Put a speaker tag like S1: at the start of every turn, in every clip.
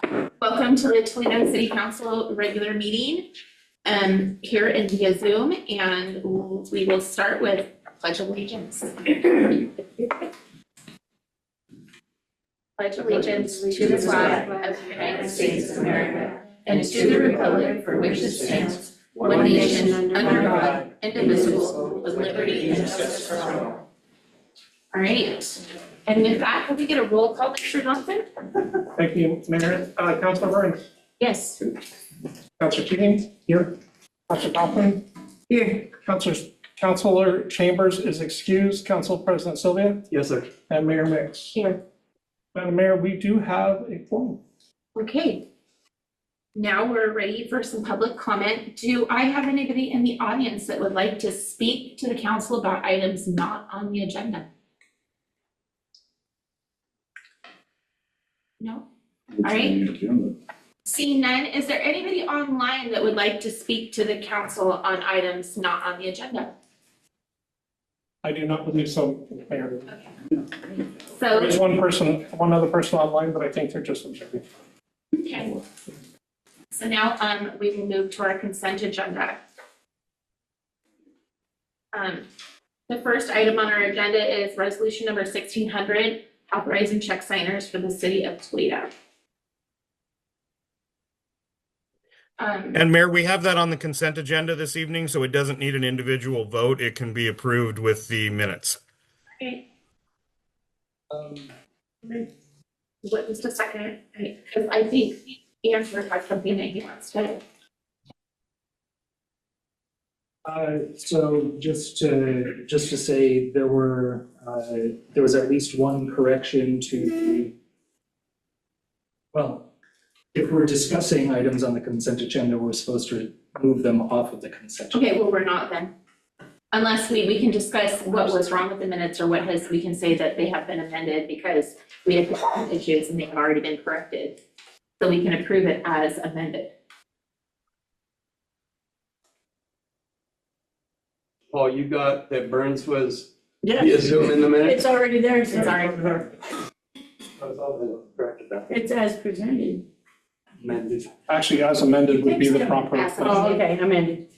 S1: Welcome to the Toledo City Council regular meeting here in via Zoom, and we will start with Pledge of Allegiance. Pledge allegiance to the flag of the United States of America and to the republic for which it stands, one nation, under God, indivisible, with liberty and justice for all. All right, and with that, can we get a roll call, Mr. Johnson?
S2: Thank you, Mayor. Councilor Burns.
S1: Yes.
S2: Councilor Keating. Here. Councilor Kaufman. Here. Councilor Chambers is excused. Council President Sylvia.
S3: Yes, sir.
S2: And Mayor Mix.
S1: Here.
S2: Madam Mayor, we do have a quorum.
S1: Okay. Now we're ready for some public comment. Do I have anybody in the audience that would like to speak to the council about items not on the agenda? No? All right. Seeing none, is there anybody online that would like to speak to the council on items not on the agenda?
S2: I do not believe so, Mayor.
S1: So,
S2: There's one other person online, but I think they're just observing.
S1: okay. So now we will move to our consent agenda. The first item on our agenda is resolution number 1600, authorizing check signers for the city of Toledo.
S4: And Mayor, we have that on the consent agenda this evening, so it doesn't need an individual vote. It can be approved with the minutes.
S1: Okay. What, just a second, because I think Andrew has something that he wants to.
S3: So just to say there was at least one correction to if we're discussing items on the consent agenda, we're supposed to move them off of the consent.
S1: Okay, well, we're not then. Unless we can discuss what was wrong with the minutes or we can say that they have been amended because we had issues and they have already been corrected. So we can approve it as amended.
S5: Paul, you got that Burns was via Zoom in the minutes?
S6: It's already there,
S1: It's already,
S6: it's as presented.
S5: Amended.
S2: Actually, as amended would be the proper.
S6: Oh, okay, amended.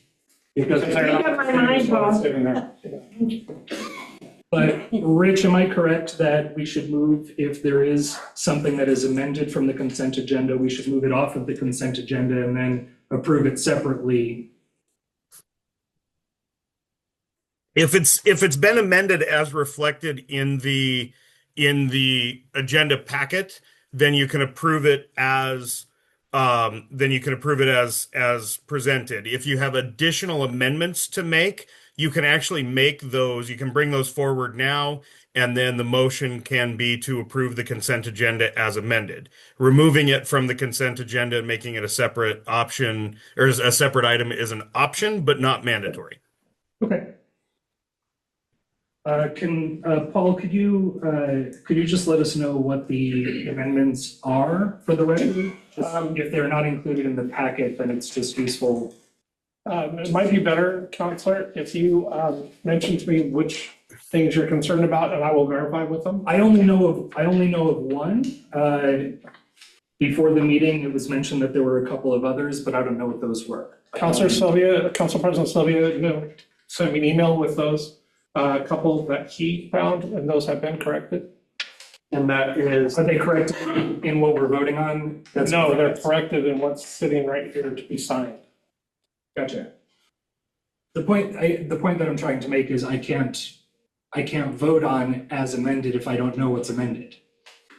S5: Because
S2: Because they're
S6: You
S2: not-
S6: got my mind, Paul.
S2: Sitting there.
S3: But Rich, am I correct that we should move, if there is something that is amended from the consent agenda, we should move it off of the consent agenda and then approve it separately?
S4: If it's been amended as reflected in the agenda packet, then you can approve it as presented. If you have additional amendments to make, you can actually make those. You can bring those forward now, and then the motion can be to approve the consent agenda as amended. Removing it from the consent agenda and making it a separate option or a separate item is an option, but not mandatory.
S3: Okay. Paul, could you just let us know what the amendments are for the record? If they're not included in the packet, then it's just useful.
S2: It might be better, Counselor, if you mention to me which things you're concerned about, and I will verify with them.
S3: I only know of one. Before the meeting, it was mentioned that there were a couple of others, but I don't know what those were.
S2: Council President Sylvia sent me an email with those couple that he found, and those have been corrected.
S5: And that is,
S3: Are they corrected in what we're voting on?
S2: No, they're corrected in what's sitting right here to be signed.
S3: Gotcha. The point that I'm trying to make is I can't vote on as amended if I don't know what's amended.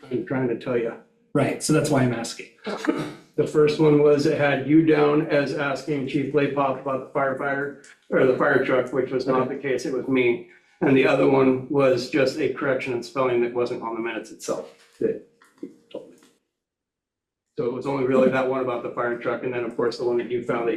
S5: I'm trying to tell you.
S3: Right, so that's why I'm asking.
S5: The first one was it had you down as asking Chief Laypop about the firefighter or the fire truck, which was not the case. It was me. And the other one was just a correction in spelling that wasn't on the minutes itself. That he told me. So it was only really that one about the fire truck, and then of course the one that you found that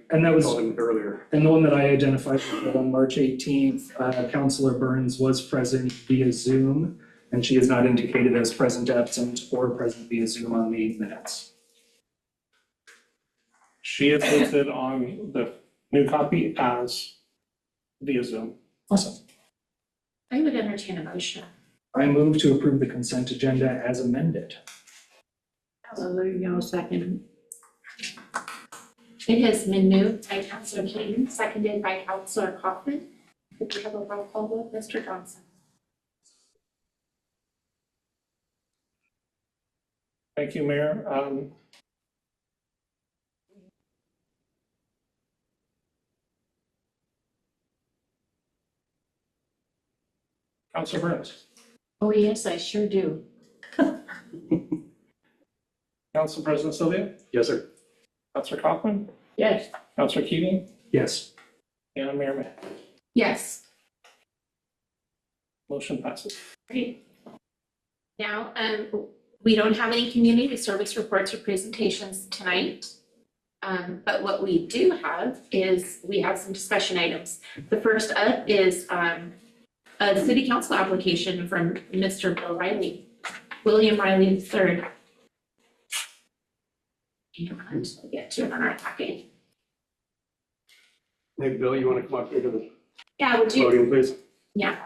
S3: And that was,
S5: told him earlier.
S3: and the one that I identified was on March 18th, Councilor Burns was present via Zoom, and she is not indicated as present, absent, or present via Zoom on the minutes.
S2: She is listed on the new copy as via Zoom.
S3: Awesome.
S1: I would entertain a motion.
S3: I move to approve the consent agenda as amended.
S6: Hallelujah, second.
S1: It has been moved by Counselor Keating, seconded by Counselor Kaufman. Could we have a roll call vote, Mr. Johnson?
S2: Thank you, Mayor. Councilor Burns,
S1: Oh, yes, I sure do.
S2: Council President Sylvia,
S5: Yes, sir.
S2: Councilor Kaufman,
S6: Yes,
S2: Councilor Keating,
S3: Yes.
S2: and Mayor May.
S1: Yes.
S2: Motion passes.
S1: Great. Now, we don't have any community service reports or presentations tonight. But what we do have is we have some discussion items. The first up is a city council application from Mr. Bill Riley, William Riley III. And we'll get to it on our packet.
S5: Hey, Bill, you want to come up here to the
S1: Yeah, would you?
S5: podium, please?
S1: Yeah.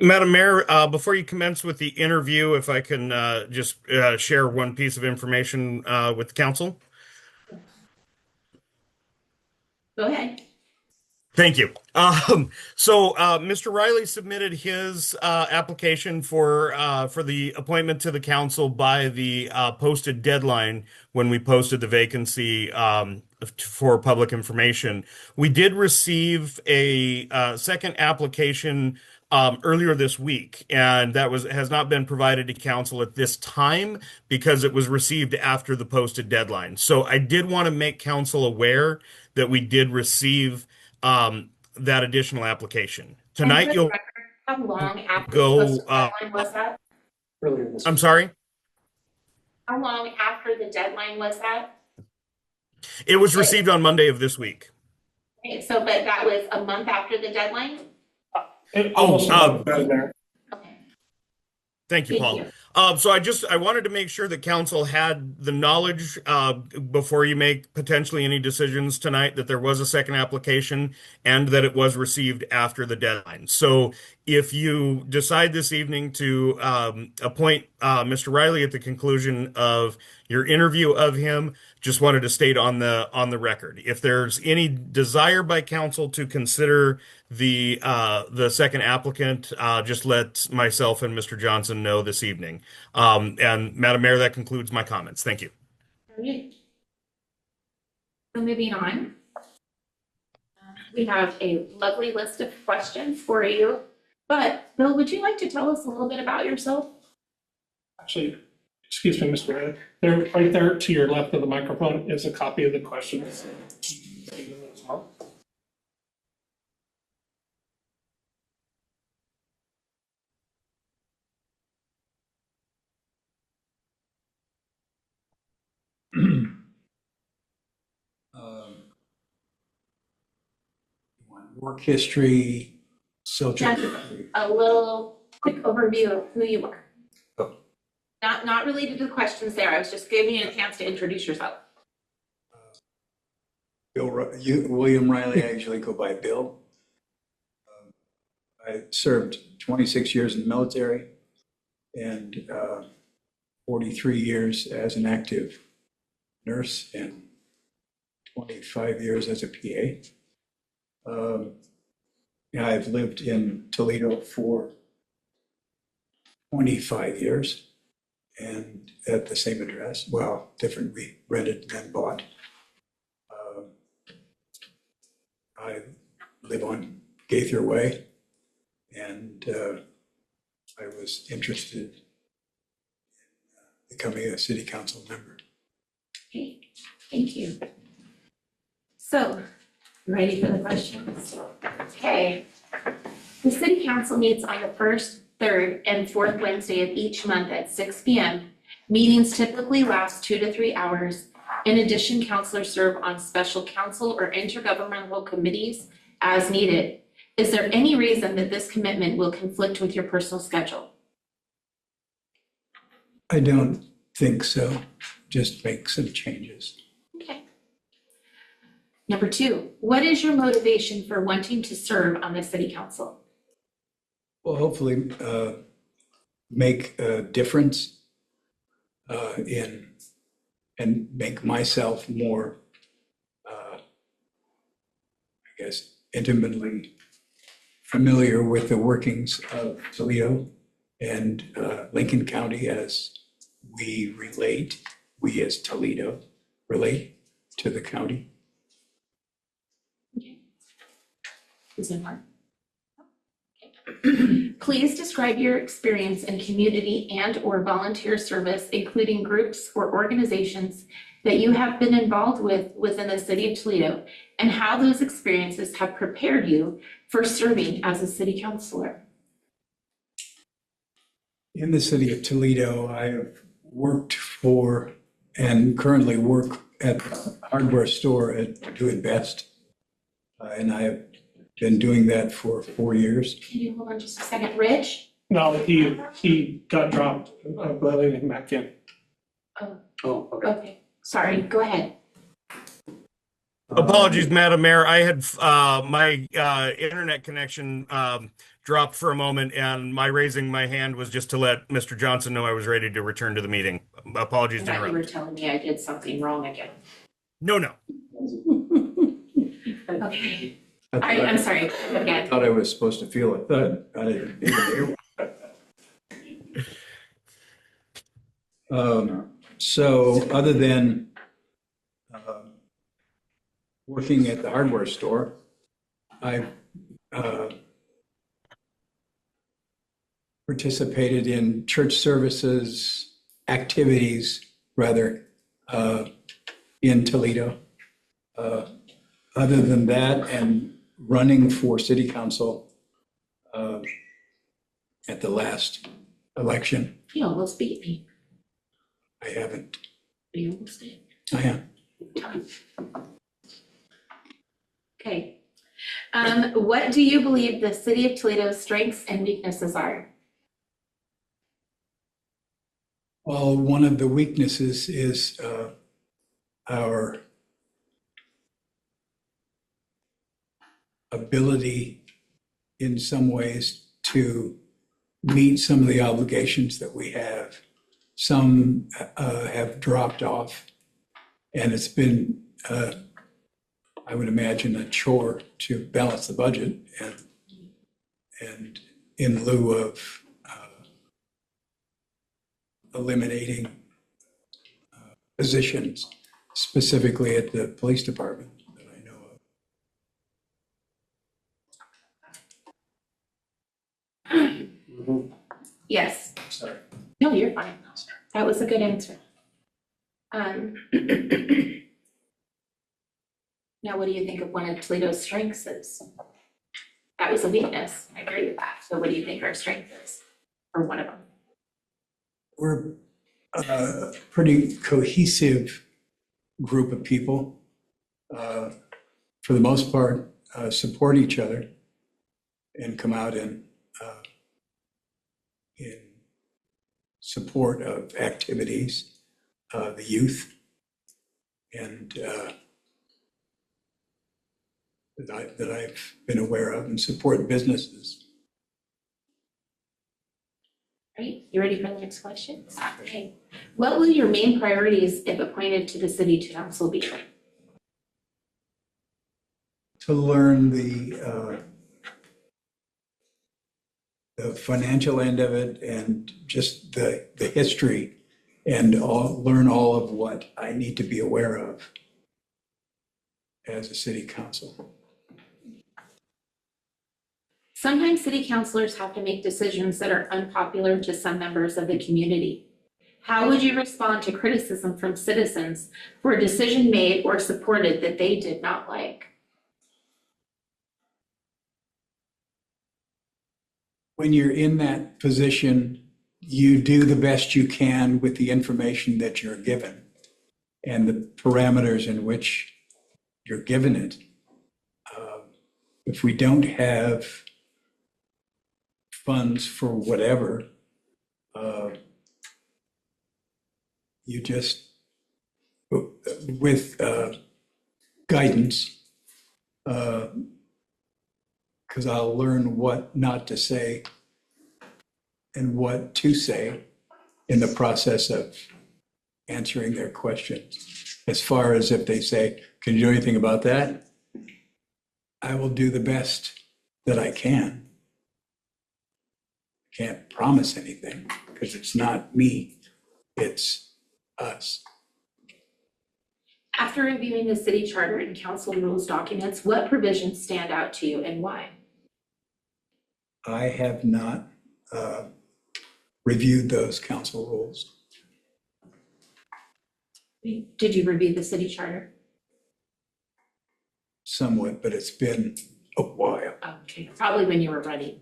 S4: Madam Mayor, before you commence with the interview, if I can just share one piece of information with the council.
S1: Go ahead.
S4: Thank you. Mr. Riley submitted his application for the appointment to the council by the posted deadline when we posted the vacancy for public information. We did receive a second application earlier this week, and that has not been provided to council at this time because it was received after the posted deadline. So I did want to make council aware that we did receive that additional application. Tonight you'll
S1: How long after
S4: go,
S1: the deadline was that?
S3: Earlier this
S4: I'm
S3: week.
S4: sorry?
S1: How long after the deadline was that?
S4: It was received on Monday of this week.
S1: Okay, so, but that was a month after the deadline?
S2: Almost there.
S1: Okay.
S4: Thank you,
S1: Thank
S4: Paul.
S1: you.
S4: So I wanted to make sure that council had the knowledge before you make potentially any decisions tonight that there was a second application and that it was received after the deadline. So if you decide this evening to appoint Mr. Riley at the conclusion of your interview of him, just wanted to state on the record. If there's any desire by council to consider the second applicant, just let myself and Mr. Johnson know this evening. And Madam Mayor, that concludes my comments. Thank you.
S1: All right. So moving on. We have a lovely list of questions for you. But Bill, would you like to tell us a little bit about yourself?
S2: Actually, excuse me, Mr. Riley, there, right there to your left of the microphone is a copy of the questions.
S7: Work history, social.
S1: Just a little quick overview of who you are.
S7: Oh.
S1: Not related to the questions there. I was just giving you a chance to introduce yourself.
S7: William Riley, I usually go by Bill. I served 26 years in the military and 43 years as an active nurse and 25 years as a PA. I've lived in Toledo for 25 years and at the same address. Well, different, we rented and then bought. I live on Gaither Way, and I was interested in becoming a city council member.
S1: Okay, thank you. So, ready for the questions? Okay. The city council meets on the first, third, and fourth Wednesday of each month at 6 p.m. Meetings typically last 2 to 3 hours. In addition, councilors serve on special council or intergovernmental committees as needed. Is there any reason that this commitment will conflict with your personal schedule?
S7: I don't think so. Just make some changes.
S1: Okay. Number 2, what is your motivation for wanting to serve on the city council?
S7: Well, hopefully make a difference and make myself more, I guess, intimately familiar with the workings of Toledo and Lincoln County as we as Toledo relate to the county.
S1: Is it hard? Okay. Please describe your experience in community and/or volunteer service, including groups or organizations that you have been involved with within the city of Toledo, and how those experiences have prepared you for serving as a city councilor.
S7: In the city of Toledo, I have worked for and currently work at the hardware store at Do It Best. And I have been doing that for 4 years.
S1: Can you hold on just a second? Rich?
S2: No, he got dropped, but letting him back in.
S5: Oh, okay.
S1: Okay, sorry, go ahead.
S4: Apologies, Madam Mayor. I had my internet connection dropped for a moment, and my raising my hand was just to let Mr. Johnson know I was ready to return to the meeting. Apologies
S1: I
S4: to
S1: thought you were
S4: interrupt.
S1: telling me I did something wrong again.
S4: No.
S1: Okay,
S7: I
S1: I'm sorry, again.
S7: thought I was supposed to feel a thud. I didn't even hear one. So other than working at the hardware store, I've participated in church services, activities, rather, in Toledo. Other than that, and running for city council at the last election,
S1: You almost beat me.
S7: I haven't.
S1: You almost did.
S7: I am.
S1: Okay. What do you believe the city of Toledo's strengths and weaknesses are?
S7: Well, one of the weaknesses is our ability in some ways to meet some of the obligations that we have. Some have dropped off, and it's been, I would imagine, a chore to balance the budget, and in lieu of eliminating positions, specifically at the police department that I know of.
S1: Yes.
S3: Sorry.
S1: No, you're fine. That was a good answer. Now, what do you think of one of Toledo's strengths is? That was a weakness. I agree with that. So what do you think our strength is? Or one of them?
S7: We're a pretty cohesive group of people. For the most part, support each other and come out in support of activities, the youth, and that I've been aware of, and support businesses.
S1: Great. You ready for the next question? Okay. What will your main priorities, if appointed to the city council, be?
S7: To learn the financial end of it and just the history and learn all of what I need to be aware of as a city council.
S1: Sometimes city councilors have to make decisions that are unpopular to some members of the community. How would you respond to criticism from citizens for a decision made or supported that they did not like?
S7: When you're in that position, you do the best you can with the information that you're given and the parameters in which you're given it. If we don't have funds for whatever, you just, with guidance, because I'll learn what not to say and what to say in the process of answering their questions. As far as if they say, can you do anything about that? I will do the best that I can. Can't promise anything because it's not me, it's us.
S1: After reviewing the city charter and council rules documents, what provisions stand out to you and why?
S7: I have not reviewed those council rules.
S1: Did you review the city charter?
S7: Somewhat, but it's been a while.
S1: Okay, probably when you were running.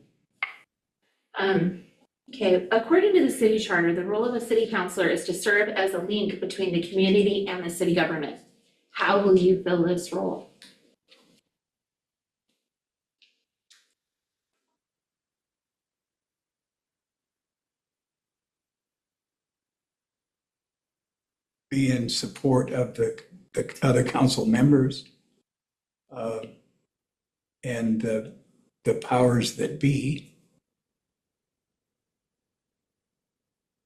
S1: Okay, according to the city charter, the role of a city councilor is to serve as a link between the community and the city government. How will you fill this role?
S7: Be in support of the other council members and the powers that be,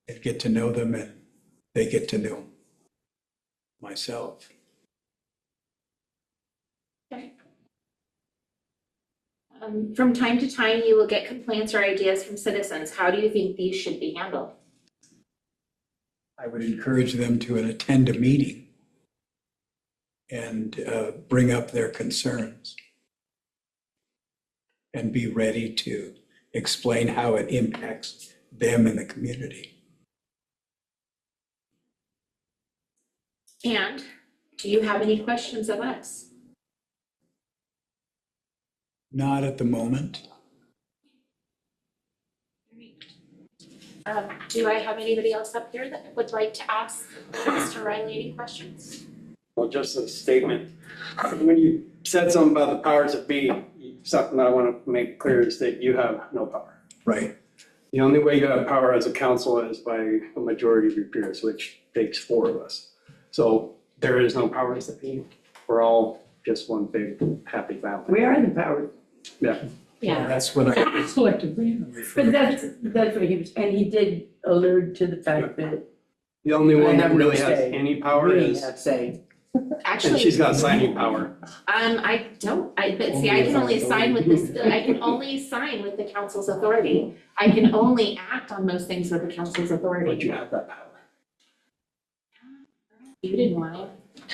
S7: and get to know them and they get to know myself.
S1: Okay. From time to time, you will get complaints or ideas from citizens. How do you think these should be handled?
S7: I would encourage them to attend a meeting and bring up their concerns and be ready to explain how it impacts them and the community.
S1: And do you have any questions of us?
S7: Not at the moment.
S1: Do I have anybody else up here that would like to ask Mr. Riley any questions?
S5: Well, just a statement. When you said something about the powers that be, something that I want to make clear is that you have no power.
S7: Right.
S5: The only way you have power as a council is by a majority of your peers, which takes 4 of us. So there is no powers that be. We're all just one big happy family.
S6: We are the power,
S5: Yeah.
S1: Yeah.
S7: That's what I
S6: collectively. But that's what he was, and he did allude to the fact that
S5: The only one
S6: I
S5: that
S6: have no
S5: really has
S6: say.
S5: any power
S6: we
S5: is,
S6: have say.
S5: and she's got signing power.
S1: I don't, but see, I can only sign with this, I can only sign with the council's authority. I can only act on most things with the council's
S5: But
S1: authority.
S5: you have that power.
S1: You didn't want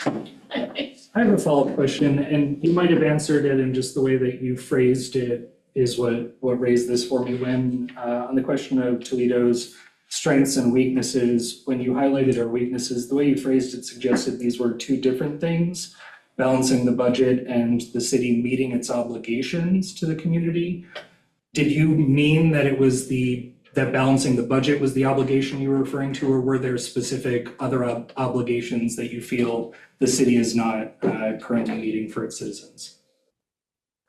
S1: it.
S3: I have a follow-up question, and you might have answered it in just the way that you phrased it is what raised this for me. When, on the question of Toledo's strengths and weaknesses, when you highlighted our weaknesses, the way you phrased it suggested these were 2 different things, balancing the budget and the city meeting its obligations to the community. Did you mean that it was that balancing the budget was the obligation you were referring to, or were there specific other obligations that you feel the city is not currently meeting for its citizens?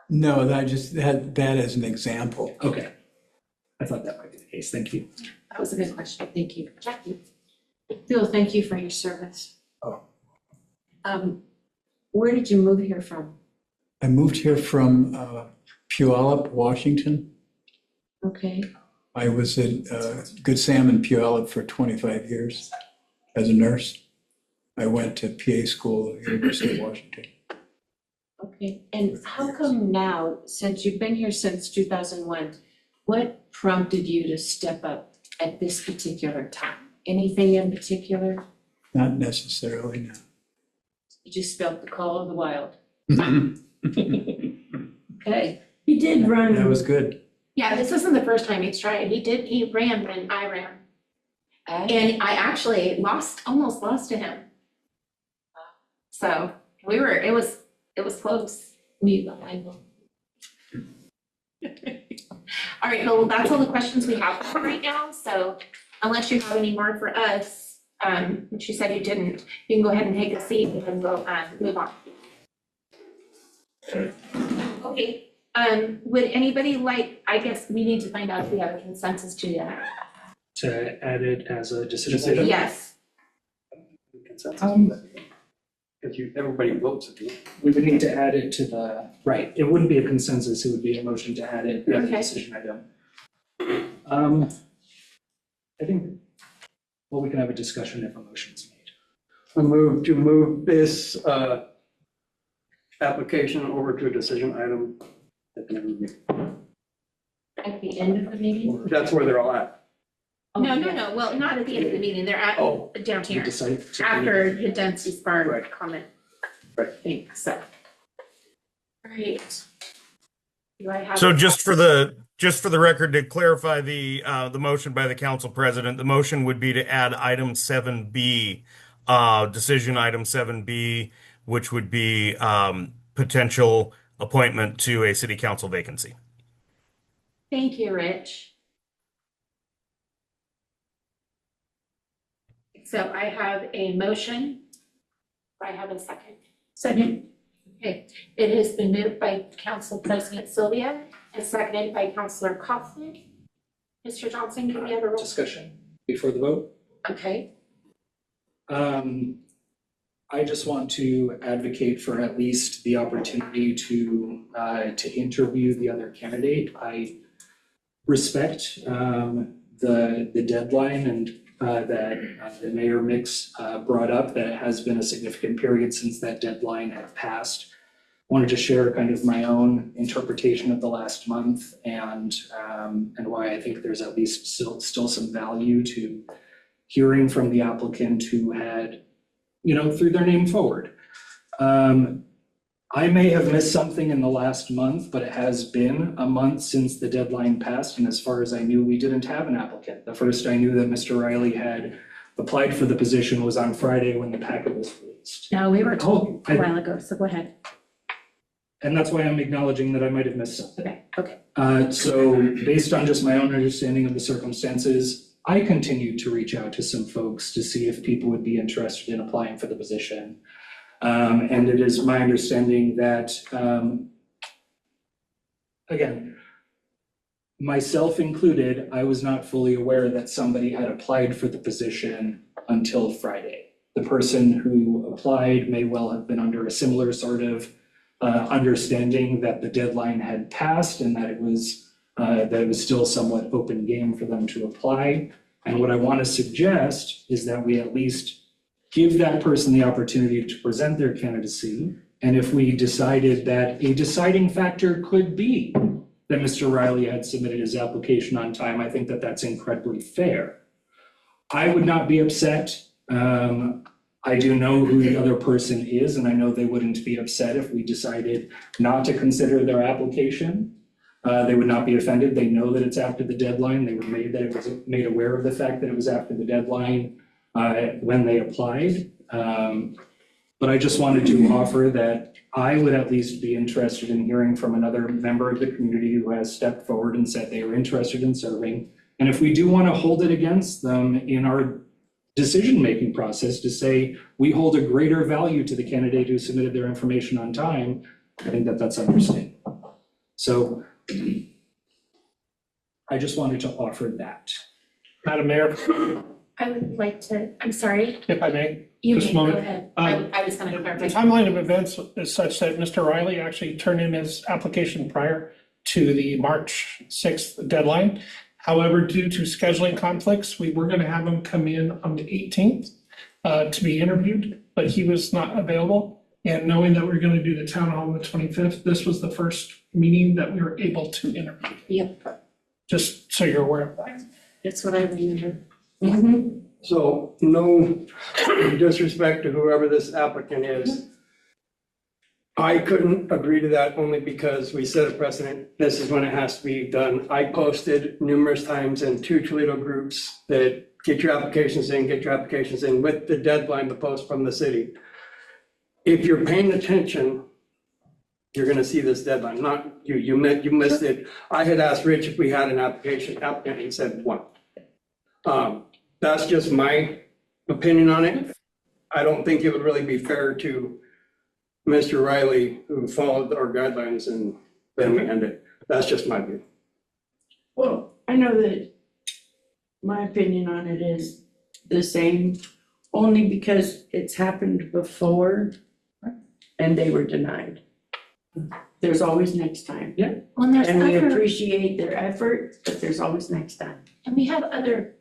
S7: No, that just had that as an example.
S3: Okay. I thought that might be the case. Thank you.
S1: That was a good question. Thank you. Jackie?
S6: Bill, thank you for your service.
S7: Oh.
S6: Where did you move here from?
S7: I moved here from Puyallup, Washington.
S6: Okay,
S7: I was at Good Sam in Puyallup for 25 years as a nurse. I went to PA school at the University of Washington.
S6: okay. And how come now, since you've been here since 2001, what prompted you to step up at this particular time? Anything in particular?
S7: Not necessarily, no.
S6: You just felt the call of the wild. Okay. He did run.
S7: That was good.
S1: Yeah, this isn't the first time he's tried. He ran when I ran. And I actually almost lost to him. So it was close. All right, well, that's all the questions we have for right now. So unless you have any more for us, which you said you didn't, you can go ahead and take a seat and we'll move on. Okay. Would anybody I guess we need to find out if we have a consensus to that.
S3: To add it as a decision item?
S1: Yes.
S5: Because everybody votes at the end.
S3: We would need to add it to the, right, it wouldn't be a consensus, it would be a motion to add it as a
S1: Okay.
S3: decision item. I think, well, we can have a discussion if a motion's made.
S5: I move to move this application over to a decision item at the end of the meeting.
S6: At the end of the meeting?
S5: That's where they're all at.
S1: No, well, not at the end of the meeting, they're at,
S5: Oh.
S1: down
S3: You
S1: here,
S3: decide.
S1: after the density bar
S5: Right.
S1: comment.
S5: Right.
S1: Thanks, so. Alright. Do I have?
S4: So just for the record, to clarify the motion by the council president, the motion would be to add item 7B, decision item 7B, which would be potential appointment to a city council vacancy.
S1: Thank you, Rich. So I have a motion. Do I have a second? Second. Okay, it has been moved by Council President Sylvia and seconded by Councilor Kaufman. Mr. Johnson, can we have a roll?
S3: Discussion before the vote.
S1: Okay,
S3: I just want to advocate for at least the opportunity to interview the other candidate. I respect the deadline and that the Mayor Mix brought up, that it has been a significant period since that deadline had passed. Wanted to share kind of my own interpretation of the last month and why I think there's at least still some value to hearing from the applicant who had, threw their name forward. I may have missed something in the last month, but it has been a month since the deadline passed, and as far as I knew, we didn't have an applicant. The first I knew that Mr. Riley had applied for the position was on Friday when the packet was released.
S1: no, we were told
S3: Oh,
S1: a while ago, so go ahead.
S3: And that's why I'm acknowledging that I might have missed something.
S1: Okay.
S3: So based on just my own understanding of the circumstances, I continued to reach out to some folks to see if people would be interested in applying for the position. And it is my understanding that, again, myself included, I was not fully aware that somebody had applied for the position until Friday. The person who applied may well have been under a similar sort of understanding that the deadline had passed and that it was still somewhat open game for them to apply. And what I want to suggest is that we at least give that person the opportunity to present their candidacy. And if we decided that a deciding factor could be that Mr. Riley had submitted his application on time, I think that that's incredibly fair. I would not be upset. I do know who the other person is, and I know they wouldn't be upset if we decided not to consider their application. They would not be offended. They know that it's after the deadline. They were made aware of the fact that it was after the deadline when they applied. But I just wanted to offer that I would at least be interested in hearing from another member of the community who has stepped forward and said they are interested in serving. And if we do want to hold it against them in our decision-making process to say we hold a greater value to the candidate who submitted their information on time, I think that that's understandable. So I just wanted to offer that.
S2: Madam Mayor,
S1: I would like to, I'm sorry,
S2: if I may,
S1: you
S2: Just a
S1: may go
S2: moment.
S1: ahead. I was gonna
S2: the
S1: clarify.
S2: timeline of events is such that Mr. Riley actually turned in his application prior to the March 6th deadline. However, due to scheduling conflicts, we were going to have him come in on the 18th to be interviewed, but he was not available. And knowing that we we're going to do the town hall on the 25th, this was the first meeting that we were able to interview.
S6: Yep,
S2: Just so you're aware of that.
S6: that's what I remember.
S5: So no disrespect to whoever this applicant is. I couldn't agree to that only because we set a precedent. This is when it has to be done. I posted numerous times in 2 Toledo groups that get your applications in with the deadline to post from the city. If you're paying attention, you're gonna see this deadline, not you. You missed it. I had asked Rich if we had an applicant, he said 1. That's just my opinion on it. I don't think it would really be fair to Mr. Riley, who followed our guidelines, and then we end it. That's just my view.
S8: Well, I know that my opinion on it is the same, only because it's happened before and they were denied. There's always next time.
S1: Well, and there's
S8: And we
S1: other,
S8: appreciate their effort, but there's always next time.
S1: and we have other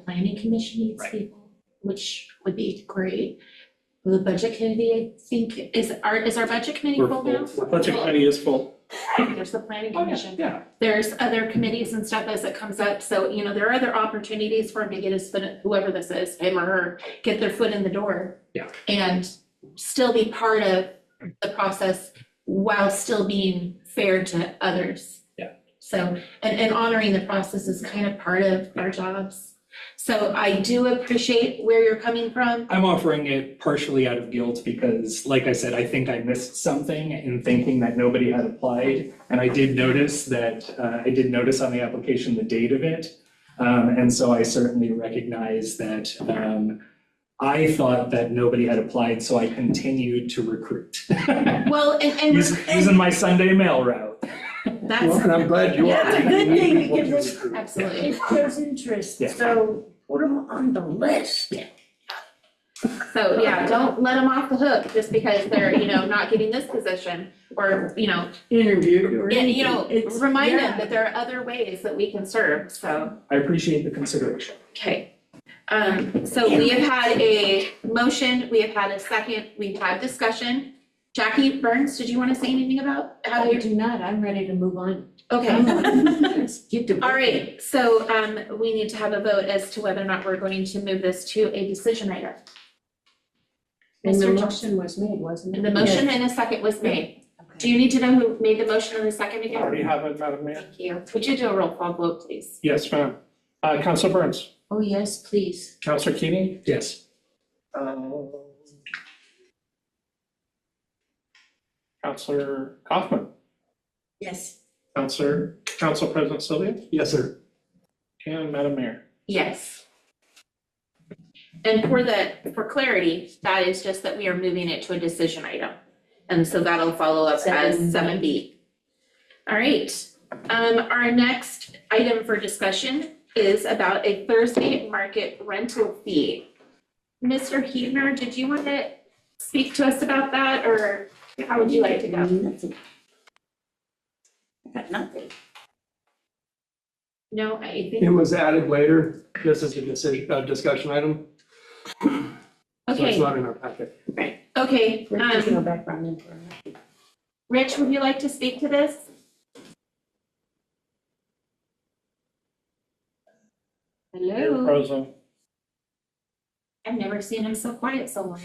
S1: planning commission needs
S3: Right.
S1: people, which would be great. The budget committee, I think, is our budget committee
S3: We're
S1: full now?
S2: Budget committee is full.
S1: There's the planning commission.
S3: Yeah,
S1: There's other committees and stuff as it comes up, so, you know, there are other opportunities for him to get his foot, whoever this is, him or her, get their foot in the door.
S3: Yeah.
S1: And still be part of the process while still being fair to others.
S3: Yeah.
S1: So, and honoring the process is kind of part of our jobs. So I do appreciate where you're coming from.
S3: I'm offering it partially out of guilt because, like I said, I think I missed something in thinking that nobody had applied. And I did notice that, on the application the date of it. And so I certainly recognize that I thought that nobody had applied, so I continued to recruit.
S1: Well, and
S3: Using my Sunday mail route.
S1: that's,
S5: And I'm glad you are.
S8: Yeah, it's a good thing because it
S1: absolutely.
S8: shows interest,
S3: Yeah.
S8: so put them on the list.
S1: So, yeah, don't let them off the hook just because they're, you know, not getting this position or, you know,
S8: Interviewed or
S1: and,
S8: anything.
S1: you know,
S8: It's-
S1: remind them
S8: yeah.
S1: that there are other ways that we can serve, so.
S3: I appreciate the consideration.
S1: Okay, so we have had a motion, we have had a second, we've had discussion. Jackie Burns, did you want to say anything about how
S6: I
S1: you're?
S6: do not, I'm ready to move on.
S1: Okay,
S6: Let's get to.
S1: all right, so, we need to have a vote as to whether or not we're going to move this to a decision item.
S6: And the
S1: Mr. Johnson,
S6: motion was made, wasn't it?
S1: the motion and a second was made. Do you need to know who made the motion and the second
S2: I
S1: again?
S2: already have it, Madam Mayor.
S1: Thank you. Would you do a roll call vote, please?
S2: Yes, ma'am. Council Burns,
S6: Oh, yes, please.
S2: Councilor Keating,
S3: Yes.
S2: Councilor Kaufman,
S8: Yes.
S2: Council President Sylvia,
S5: Yes, sir.
S2: and Madam Mayor.
S1: Yes. And for clarity, that is just that we are moving it to a decision item. And so that'll follow up as 7B. All right, our next item for discussion is about a Thursday market rental fee. Mr. Huebner, did you want to speak to us about that, or how would you like to go?
S8: Nothing. I got nothing.
S1: No, I
S5: It
S1: think,
S5: was added later, just as a decision, discussion item. So it's
S1: okay,
S5: not in our packet.
S1: right, okay.
S6: There's no background information.
S1: Rich, would you like to speak to this?
S2: You're
S6: Hello?
S2: frozen.
S1: I've never seen him so quiet so long.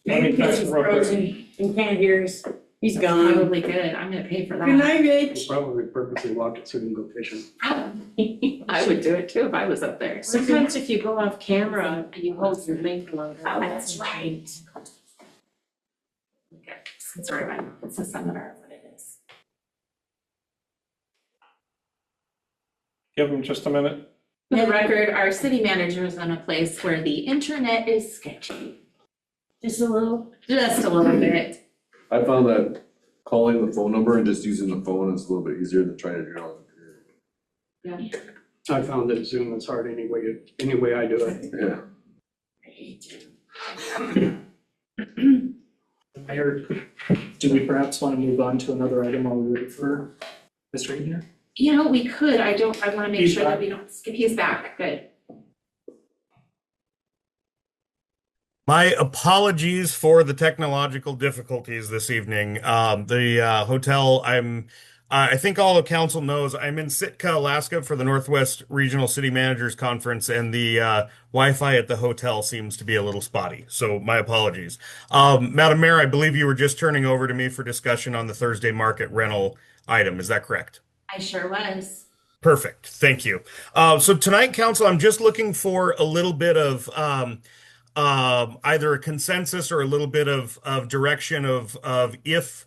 S2: Let me text him real quick.
S8: Frozen and can't hear us. He's
S1: That's
S8: gone.
S1: probably good, I'm gonna pay for
S8: Good
S1: that.
S8: night, Rich.
S5: Probably purposely walked it so we can go fishing.
S1: Probably. I would do it too if I was up there.
S6: Sometimes if you go off camera, you hold your link longer.
S1: Oh, that's right. Okay, sorry, it's a seminar, what it is.
S2: Give him just a minute.
S1: For the record, our city manager is in a place where the internet is sketchy,
S8: Just a little.
S1: just a little bit.
S9: I found that calling the phone number and just using the phone is a little bit easier than trying to do it on the computer.
S5: I found that Zoom is hard any way I do it.
S9: Yeah.
S3: Mayor, do we perhaps want to move on to another item while we wait for Mr. Huebner?
S1: You know, we could, I wanna make
S3: He's
S1: sure that
S3: back.
S1: we don't skip, he's back, good.
S4: My apologies for the technological difficulties this evening. The hotel, I think all of council knows I'm in Sitka, Alaska for the Northwest Regional City Managers Conference, and the Wi-Fi at the hotel seems to be a little spotty. So my apologies. Madam Mayor, I believe you were just turning over to me for discussion on the Thursday market rental item. Is that correct?
S1: I sure was.
S4: Perfect. Thank you. So tonight, council, I'm just looking for a little bit of either a consensus or a little bit of direction of if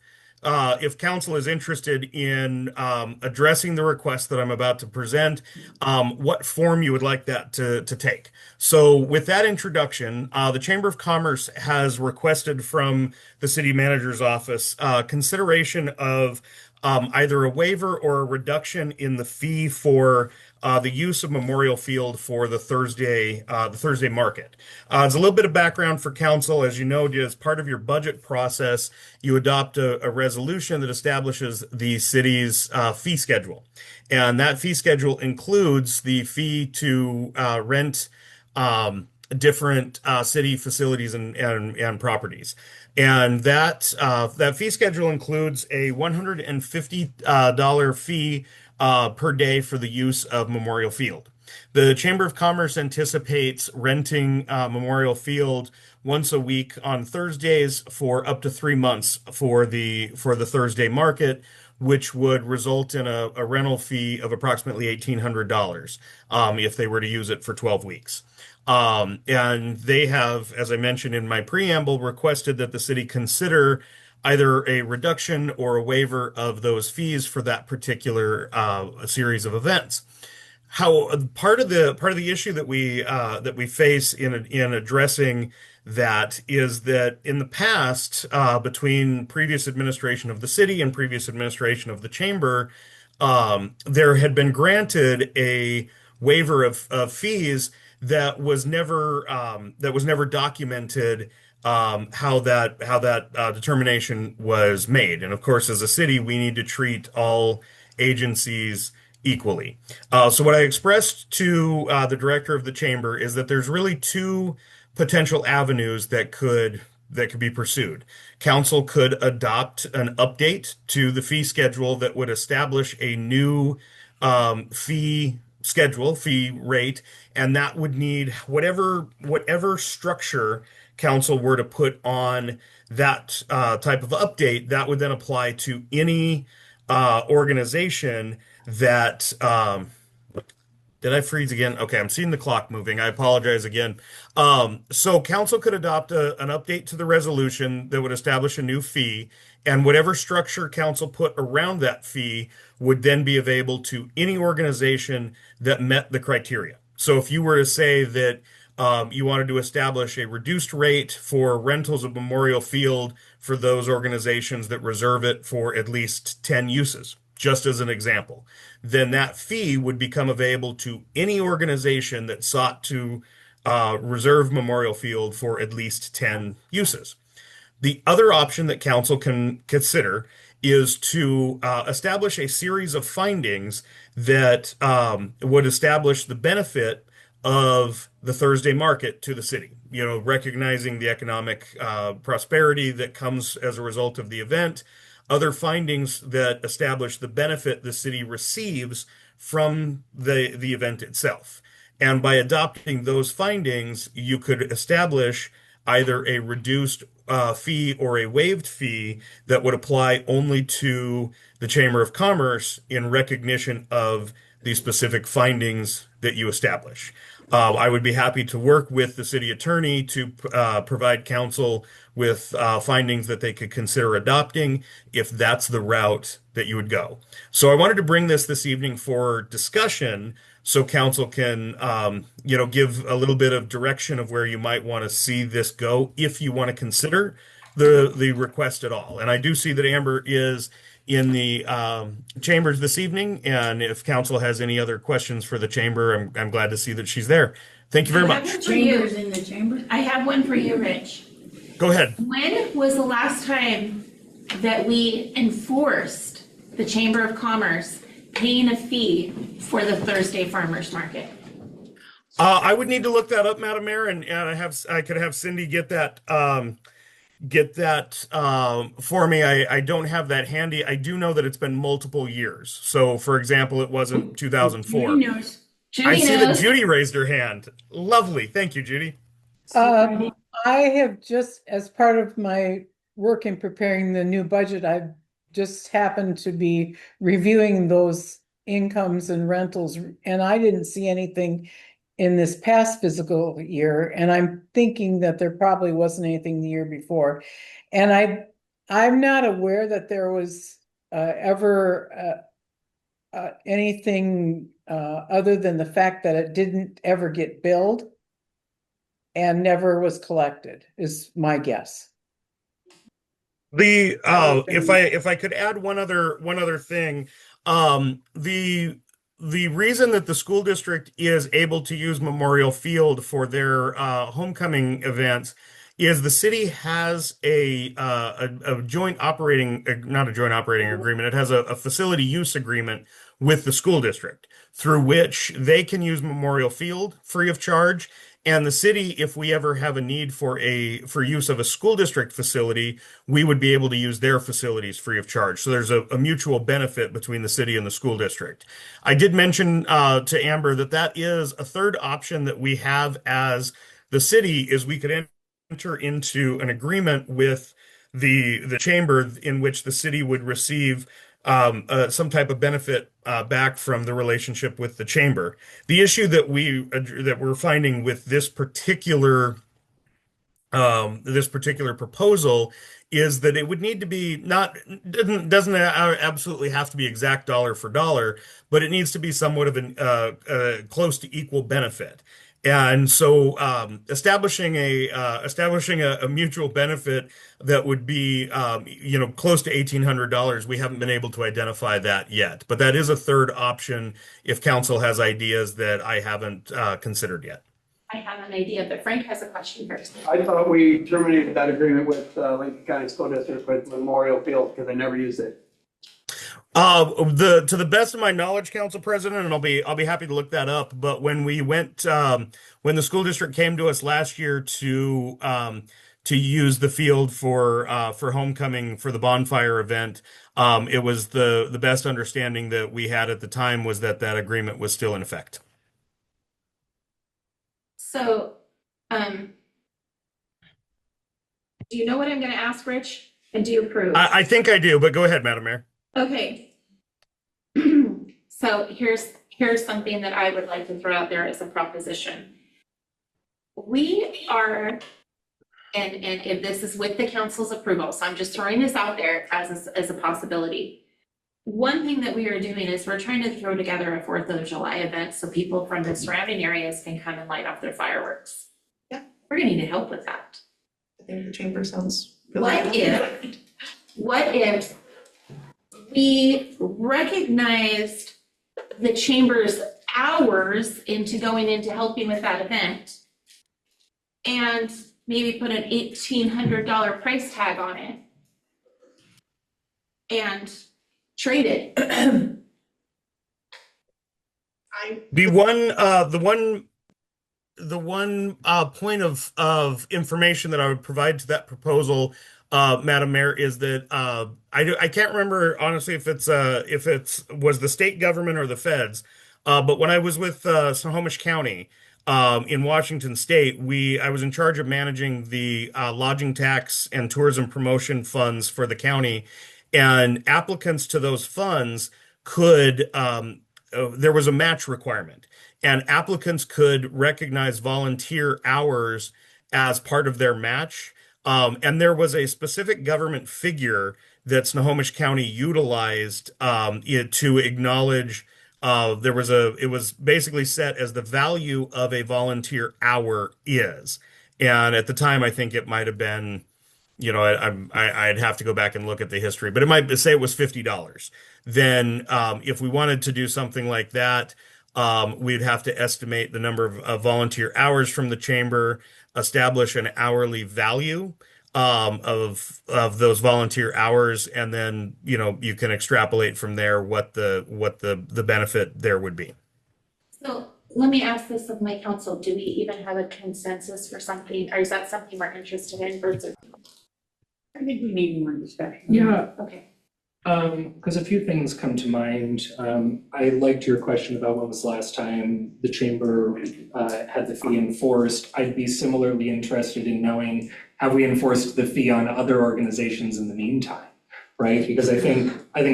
S4: council is interested in addressing the request that I'm about to present, what form you would like that to take. So with that introduction, the Chamber of Commerce has requested from the city manager's office consideration of either a waiver or a reduction in the fee for the use of Memorial Field for the Thursday market. As a little bit of background for council, as you know, as part of your budget process, you adopt a resolution that establishes the city's fee schedule. And that fee schedule includes the fee to rent different city facilities and properties. And that fee schedule includes a $150 fee per day for the use of Memorial Field. The Chamber of Commerce anticipates renting Memorial Field once a week on Thursdays for up to 3 months for the Thursday market, which would result in a rental fee of approximately $1,800 if they were to use it for 12 weeks. And they have, as I mentioned in my preamble, requested that the city consider either a reduction or a waiver of those fees for that particular series of events. How part of the issue that we face in addressing that is that in the past, between previous administration of the city and previous administration of the chamber, there had been granted a waiver of fees that was never documented, how that determination was made. And of course, as a city, we need to treat all agencies equally. So what I expressed to the director of the chamber is that there's really two potential avenues that could be pursued. Council could adopt an update to the fee schedule that would establish a new fee rate, and that would need whatever structure council were to put on that type of update, that would then apply to any organization that did I freeze again? Okay, I'm seeing the clock moving. I apologize again. So council could adopt an update to the resolution that would establish a new fee, and whatever structure council put around that fee would then be available to any organization that met the criteria. So if you were to say that you wanted to establish a reduced rate for rentals of Memorial Field for those organizations that reserve it for at least 10 uses, just as an example, then that fee would become available to any organization that sought to reserve Memorial Field for at least 10 uses. The other option that council can consider is to establish a series of findings that would establish the benefit of the Thursday market to the city. You know, recognizing the economic prosperity that comes as a result of the event, other findings that establish the benefit the city receives from the event itself. And by adopting those findings, you could establish either a reduced fee or a waived fee that would apply only to the Chamber of Commerce in recognition of the specific findings that you establish. I would be happy to work with the city attorney to provide council with findings that they could consider adopting if that's the route that you would go. So I wanted to bring this evening for discussion so council can, give a little bit of direction of where you might want to see this go if you want to consider the request at all. And I do see that Amber is in the chambers this evening, and if council has any other questions for the chamber, I'm glad to see that she's there. Thank you very much.
S8: Chambers in the chamber?
S1: I have one for you, Rich.
S4: Go ahead.
S1: When was the last time that we enforced the Chamber of Commerce paying a fee for the Thursday farmers market?
S4: I would need to look that up, Madam Mayor, and I could have Cindy get that for me. I don't have that handy. I do know that it's been multiple years. So, for example, it wasn't 2004.
S8: Judy knows.
S4: I see that Judy raised her hand. Lovely. Thank you, Judy.
S10: I have just, as part of my work in preparing the new budget, I've just happened to be reviewing those incomes and rentals, and I didn't see anything in this past fiscal year, and I'm thinking that there probably wasn't anything the year before. And I'm not aware that there was ever anything other than the fact that it didn't ever get billed and never was collected, is my guess.
S4: If I could add one other thing, the the reason that the school district is able to use Memorial Field for their homecoming events is the city has a joint operating, not a joint operating agreement. It has a facility use agreement with the school district through which they can use Memorial Field free of charge. And the city, if we ever have a need for use of a school district facility, we would be able to use their facilities free of charge. So there's a mutual benefit between the city and the school district. I did mention to Amber that is a third option that we have as the city is we could enter into an agreement with the chamber in which the city would receive some type of benefit back from the relationship with the chamber. The issue that we're finding with this particular proposal is that it would need to be not doesn't absolutely have to be exact dollar for dollar, but it needs to be somewhat of an close to equal benefit. And so establishing a mutual benefit that would be close to $1,800, we haven't been able to identify that yet. But that is a third option if council has ideas that I haven't considered yet.
S1: I have an idea, but Frank has a question first.
S5: I thought we terminated that agreement with Lincoln County School District with Memorial Field because they never used it.
S4: To the best of my knowledge, Council President, and I'll be happy to look that up. But when we went, when the school district came to us last year to use the field for homecoming for the bonfire event, it was the best understanding that we had at the time was that agreement was still in effect.
S1: So, do you know what I'm going to ask, Rich? And do you approve?
S4: I think I do, but go ahead, Madam Mayor.
S1: Okay. So here's something that I would like to throw out there as a proposition. We are, and if this is with the council's approval, so I'm just throwing this out there as a possibility. One thing that we are doing is we're trying to throw together a 4th of July event so people from the surrounding areas can come and light off their fireworks.
S11: Yeah.
S1: We're gonna need help with that.
S11: I think the chamber sounds really
S1: What if we recognized the chamber's hours into going into helping with that event and maybe put an $1,800 price tag on it and trade it?
S4: The one point of information that I would provide to that proposal, Madam Mayor, is that I can't remember honestly if it's was the state government or the feds, but when I was with Snohomish County in Washington State, I was in charge of managing the lodging tax and tourism promotion funds for the county, and applicants to those funds could there was a match requirement, and applicants could recognize volunteer hours as part of their match. And there was a specific government figure that Snohomish County utilized to acknowledge it was basically set as the value of a volunteer hour is. And at the time, I think it might have been, I'd have to go back and look at the history, but it might say it was $50. Then if we wanted to do something like that, we'd have to estimate the number of volunteer hours from the chamber, establish an hourly value of those volunteer hours, and then you can extrapolate from there what the benefit there would be.
S1: So let me ask this of my council. Do we even have a consensus for something, or is that something we're interested in versus?
S8: I think we need more discussion.
S3: Yeah,
S1: Okay.
S3: because a few things come to mind. I liked your question about when was the last time the chamber had the fee enforced. I'd be similarly interested in knowing, have we enforced the fee on other organizations in the meantime, right? Because I think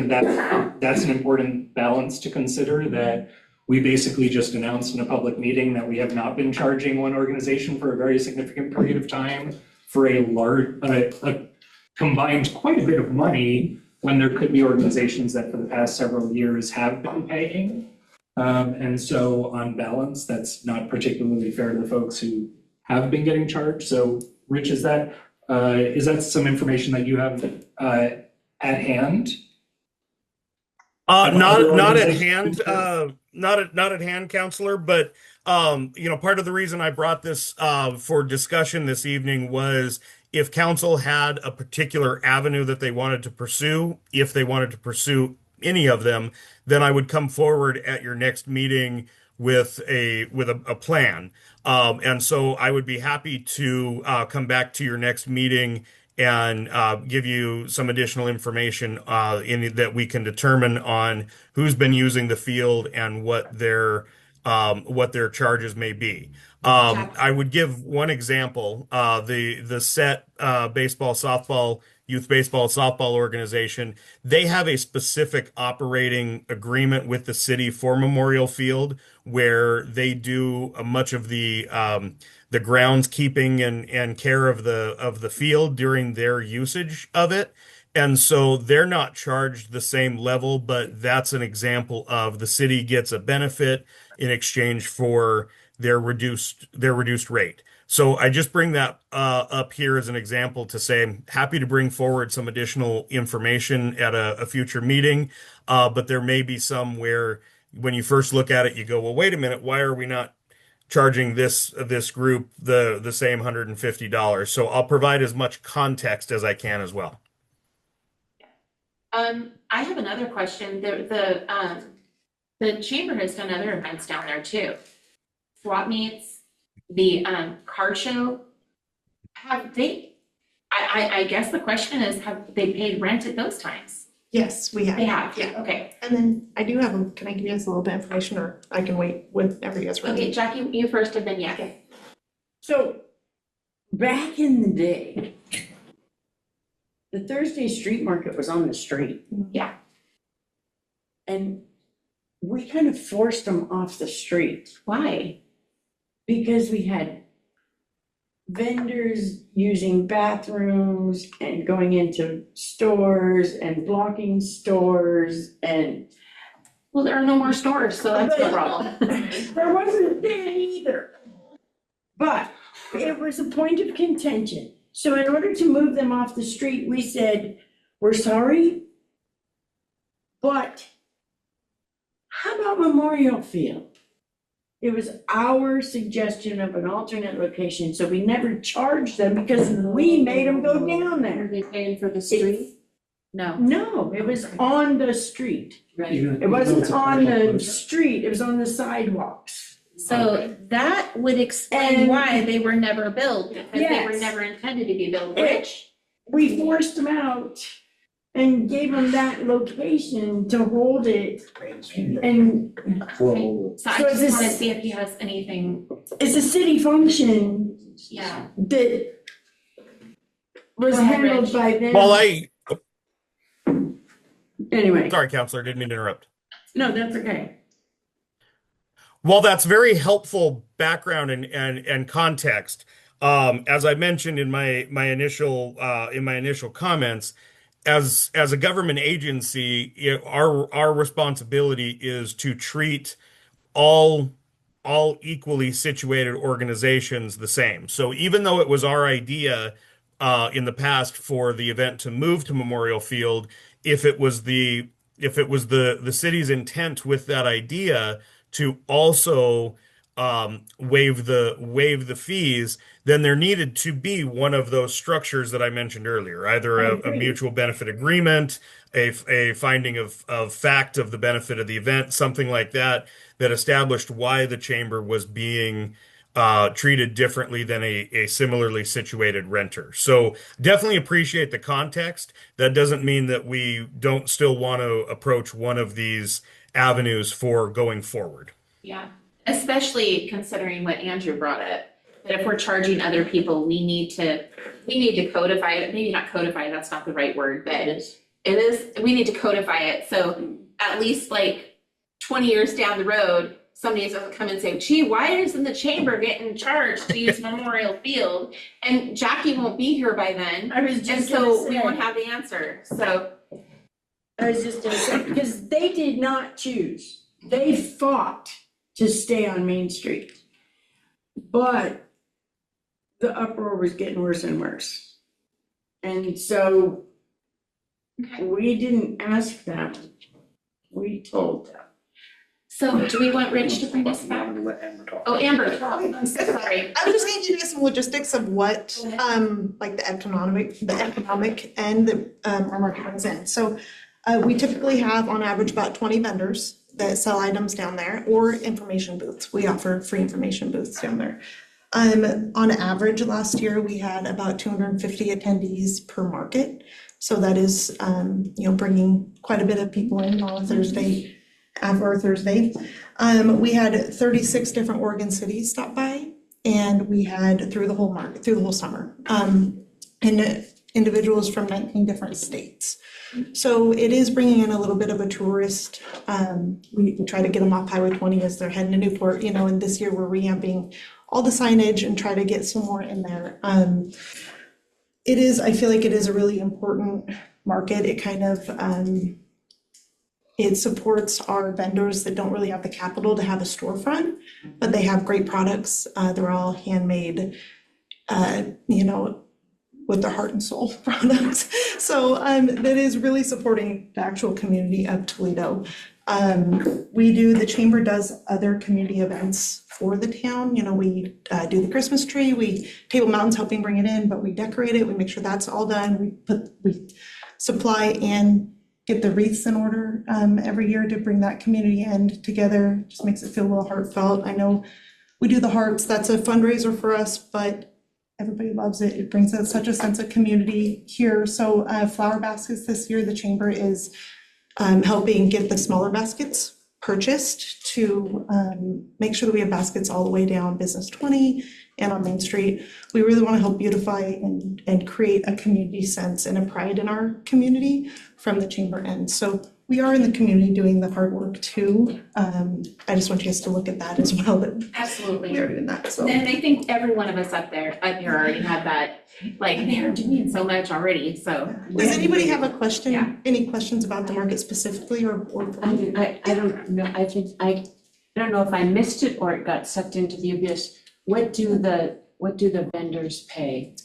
S3: that's an important balance to consider, that we basically just announced in a public meeting that we have not been charging one organization for a very significant period of time for a combined quite a bit of money, when there could be organizations that for the past several years have been paying. And so on balance, that's not particularly fair to the folks who have been getting charged. So Rich, is that some information that you have at hand?
S4: Not at hand, not at hand, Counselor, but part of the reason I brought this for discussion this evening was if council had a particular avenue that they wanted to pursue, if they wanted to pursue any of them, then I would come forward at your next meeting with a plan. And so I would be happy to come back to your next meeting and give you some additional information that we can determine on who's been using the field and what their charges may be. I would give one example. The set youth baseball softball organization, they have a specific operating agreement with the city for Memorial Field where they do much of the groundskeeping and care of the field during their usage of it. And so they're not charged the same level, but that's an example of the city gets a benefit in exchange for their reduced rate. So I just bring that up here as an example to say I'm happy to bring forward some additional information at a future meeting, but there may be some where when you first look at it, you go, well, wait a minute, why are we not charging this group the same $150? So I'll provide as much context as I can as well.
S1: I have another question. The chamber has done other events down there too. Swap meets, the card show. Have they, I guess the question is, have they paid rent at those times?
S11: Yes, we have.
S1: They have,
S11: Yeah.
S1: Okay.
S11: And then I do have them. Can I give you guys a little bit of information, or I can wait whenever you guys are ready?
S1: Okay, Jackie, you first and then yeah.
S8: So, back in the day, the Thursday street market was on the street.
S1: Yeah.
S8: And we kind of forced them off the street
S1: Why?
S8: because we had vendors using bathrooms and going into stores and blocking stores and.
S1: Well, there are no more stores, so that's the problem.
S8: There wasn't there either. But it was a point of contention. So in order to move them off the street, we said, we're sorry, but how about Memorial Field? It was our suggestion of an alternate location, so we never charged them because we made them go down
S6: Are
S8: there.
S6: they paying for the street? No.
S8: No, it was on the street.
S6: Right.
S8: It wasn't on the street, it was on the sidewalks.
S1: So that would explain
S8: And-
S1: why they were never built, because they were
S8: Yes.
S1: never intended to be built,
S8: It-
S1: which,
S8: We forced them out and gave them that location to hold it. And
S9: Well,
S1: so I
S8: So
S1: just
S8: this-
S1: wanna see if he has anything,
S8: it's a city function
S1: yeah.
S8: that was
S1: Go ahead,
S8: handled
S1: Rich.
S8: by them.
S4: Well,
S8: Anyway,
S4: sorry, Counselor, didn't mean to interrupt.
S8: no, that's okay.
S4: Well, that's very helpful background and context. As I mentioned in my initial comments, as a government agency, our responsibility is to treat all equally situated organizations the same. So even though it was our idea in the past for the event to move to Memorial Field, if it was the city's intent with that idea to also waive the fees, then there needed to be one of those structures that I mentioned earlier, either a mutual benefit agreement, a finding of fact of the benefit of the event, something like that, that established why the chamber was being treated differently than a similarly situated renter. So definitely appreciate the context. That doesn't mean that we don't still want to approach one of these avenues for going forward.
S1: Yeah, especially considering what Andrew brought up, that if we're charging other people, we need to codify it, maybe not codify, that's not the right word, but we need to codify it, so at least like 20 years down the road, somebody doesn't come and say, gee, why isn't the chamber getting charged to use Memorial Field? And Jackie won't be here by then,
S8: I was
S1: and
S8: just
S1: so
S8: gonna
S1: we
S8: say,
S1: won't have the answer, so.
S8: I was just gonna say, because they did not choose. They fought to stay on Main Street. But the uproar was getting worse and worse. And so we didn't ask them, we told them.
S1: So do we want Rich to bring us back? Oh, Amber, I'm so sorry.
S11: I was just gonna give you some logistics of what, like the economic end that, our market brings in. So, we typically have on average about 20 vendors that sell items down there, or information booths. We offer free information booths down there. On average, last year, we had about 250 attendees per market. So that is, bringing quite a bit of people in on a Thursday, or Thursday. We had 36 different Oregon cities stop by, and we had through the whole summer, and individuals from 19 different states. So it is bringing in a little bit of a tourist. We try to get them off Highway 20 as they're heading to Newport, and this year we're reamping all the signage and try to get some more in there. I feel like it is a really important market. It kind of, it supports our vendors that don't really have the capital to have a storefront, but they have great products. They're all handmade, with their heart and soul products. So that is really supporting the actual community of Toledo. The chamber does other community events for the town. We do the Christmas tree, Table Mountain's helping bring it in, but we decorate it, we make sure that's all done. We supply and get the wreaths in order every year to bring that community end together. Just makes it feel a little heartfelt. I know we do the hearts, that's a fundraiser for us, but everybody loves it. It brings us such a sense of community here. So flower baskets this year, the chamber is helping get the smaller baskets purchased to make sure that we have baskets all the way down Business 20 and on Main Street. We really want to help beautify and create a community sense and a pride in our community from the chamber end. So we are in the community doing the hard work too. I just want you guys to look at that as well, that
S1: Absolutely.
S11: we are doing that, so.
S1: And I think every one of us up here already had that, like, they're doing so much already, so.
S11: Does anybody have a question?
S1: Yeah.
S11: Any questions about the market specifically or?
S6: I don't know, I don't know if I missed it or it got sucked into the abyss. What do the vendors pay?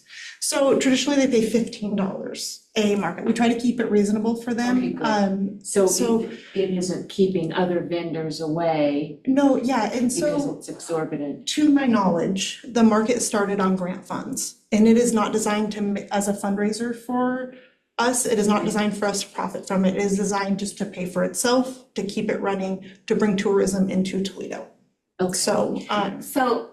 S11: So traditionally they pay $15 a market. We try to keep it reasonable for them.
S6: Okay, good. So
S11: so-
S6: it isn't keeping other vendors away
S11: No, yeah, and
S6: because
S11: so
S6: it's exorbitant.
S11: to my knowledge, the market started on grant funds. And it is not designed as a fundraiser for us. It is not designed for us to profit from it. It is designed just to pay for itself, to keep it running, to bring tourism into Toledo.
S6: Okay.
S11: So,
S1: So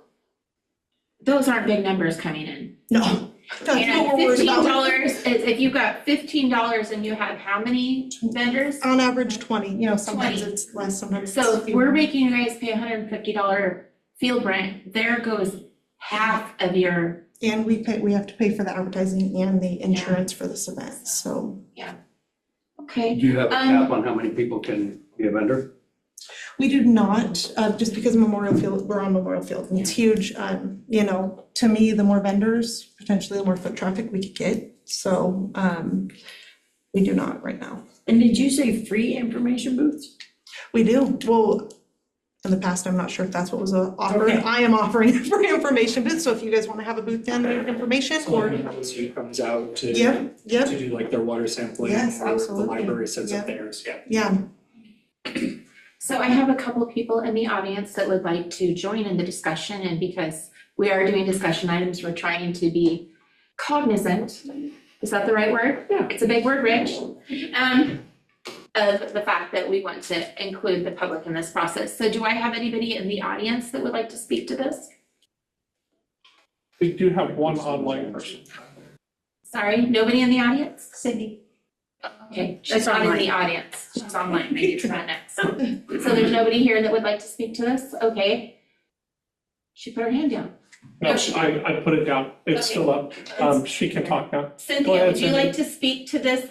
S1: those aren't big numbers coming in.
S11: no, that's
S1: And
S11: what we're worried about.
S1: $15 is, if you've got $15 and you have how many vendors?
S11: On average 20, sometimes
S1: 20.
S11: it's less, sometimes
S1: So
S11: it's
S1: if we're making you guys pay $150 field rent, there goes half of your,
S11: And we have to pay for the advertising and the insurance for this event, so.
S1: okay.
S5: Do you have a cap on how many people can be a vendor?
S11: We do not, just because Memorial Field, we're on Memorial Field and it's huge. To me, the more vendors, potentially the more foot traffic we could get. So we do not right now.
S8: And did you say free information booths?
S11: We do. Well, in the past, I'm not sure if that's what was offered.
S8: Okay.
S11: I am offering free information booth. So if you guys want to have a booth down there, information
S3: So
S11: or.
S3: who comes out to
S11: Yep, yep,
S3: to do like their water sampling,
S11: Yes,
S3: or the
S11: absolutely.
S3: library sets up
S11: Yeah.
S3: theirs, yeah.
S11: yeah.
S1: So I have a couple of people in the audience that would like to join in the discussion, and because we are doing discussion items, we're trying to be cognizant, is that the right word?
S3: Yeah.
S1: It's a big word, Rich. Of the fact that we want to include the public in this process. So do I have anybody in the audience that would like to speak to this?
S2: We do have one online person.
S1: Sorry, nobody in the audience?
S8: Cindy.
S1: Okay, she's not in the audience, she's online, maybe it's not next. So there's nobody here that would like to speak to this, okay? She put her hand down.
S2: No,
S1: No, she-
S2: I put it down. It's
S1: Okay.
S2: still up. She can talk now. Go
S1: Cynthia,
S2: ahead,
S1: would you
S2: Cindy.
S1: like to speak to this,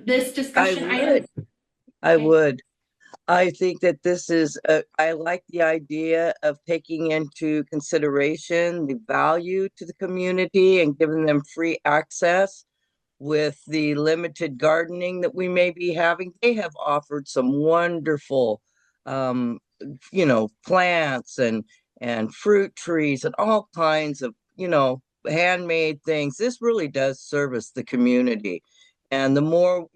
S1: this discussion item?
S12: I
S1: Okay.
S12: would. I think that I like the idea of taking into consideration the value to the community and giving them free access with the limited gardening that we may be having. They have offered some wonderful, plants and fruit trees and all kinds of, handmade things. This really does service the community. And the more,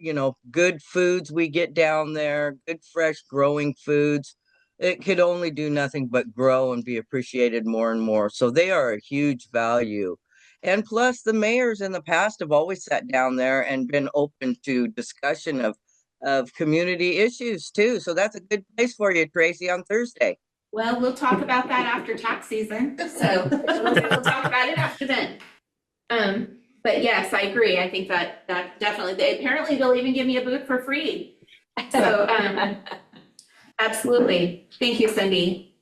S12: good foods we get down there, good fresh growing foods, it could only do nothing but grow and be appreciated more and more. So they are a huge value. And plus, the mayors in the past have always sat down there and been open to discussion of community issues too. So that's a good place for you, Tracy, on Thursday.
S1: Well, we'll talk about that after tax season, so we'll talk about it after then. But yes, I agree. I think that definitely, apparently they'll even give me a booth for free. So, absolutely. Thank you, Cindy.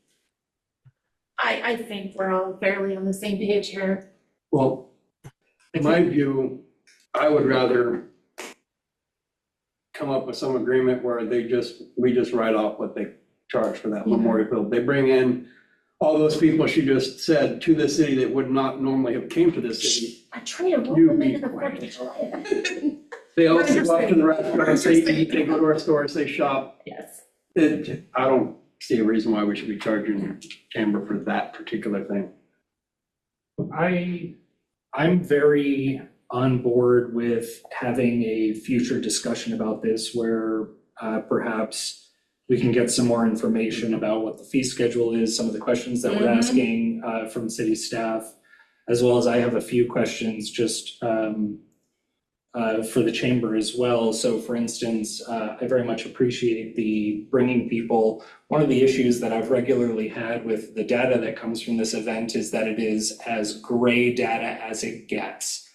S1: I think we're all fairly on the same page here.
S5: Well, in my view, I would rather come up with some agreement where we just write off what they charge for that memorial build. They bring in all those people she just said to the city that would not normally have came to this city.
S1: I try to roll them into the 4th of July.
S5: They also go out to the restaurants, they eat, they go to our stores, they shop.
S1: Yes.
S5: I don't see a reason why we should be charging the chamber for that particular thing.
S3: I'm very on board with having a future discussion about this where perhaps we can get some more information about what the fee schedule is, some of the questions that we're asking from city staff, as well as I have a few questions just for the chamber as well. So for instance, I very much appreciate the bringing people. One of the issues that I've regularly had with the data that comes from this event is that it is as gray data as it gets.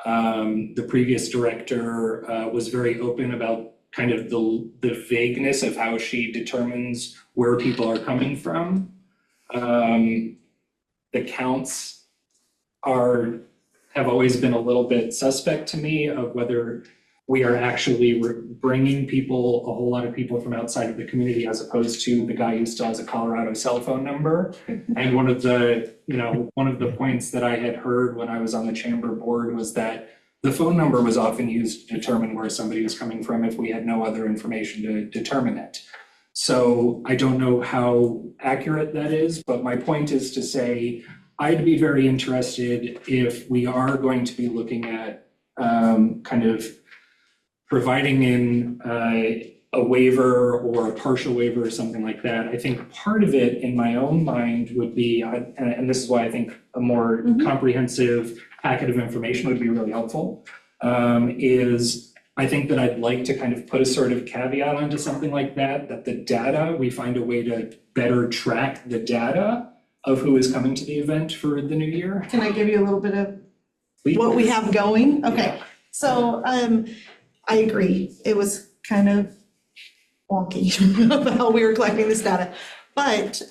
S3: The previous director was very open about kind of the vagueness of how she determines where people are coming from. The counts have always been a little bit suspect to me of whether we are actually bringing a whole lot of people from outside of the community as opposed to the guy who still has a Colorado cell phone number. And one of the points that I had heard when I was on the chamber board was that the phone number was often used to determine where somebody was coming from if we had no other information to determine it. So I don't know how accurate that is, but my point is to say, I'd be very interested if we are going to be looking at kind of providing in a waiver or a partial waiver or something like that. I think part of it in my own mind would be, and this is why I think a more comprehensive packet of information would be really helpful, is I think that I'd like to kind of put a sort of caveat onto something like that the data, we find a way to better track the data of who is coming to the event for the new year.
S11: Can I give you a little bit of what we have going? Okay, so I agree. It was kind of wonky about how we were collecting this data. But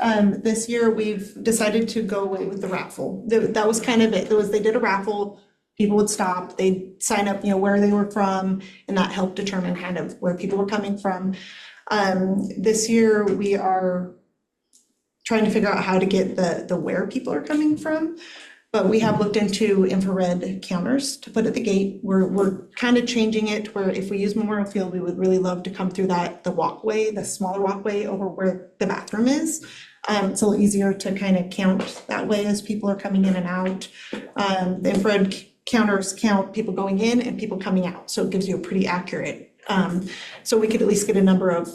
S11: this year we've decided to go away with the raffle. That was kind of it. They did a raffle, people would stop, they'd sign up, where they were from, and that helped determine kind of where people were coming from. This year we are trying to figure out how to get the where people are coming from. But we have looked into infrared counters to put at the gate. We're kind of changing it where if we use Memorial Field, we would really love to come through the walkway, the smaller walkway over where the bathroom is. It's a little easier to kind of count that way as people are coming in and out. The infrared counters count people going in and people coming out, so it gives you a pretty accurate. So we could at least get a number of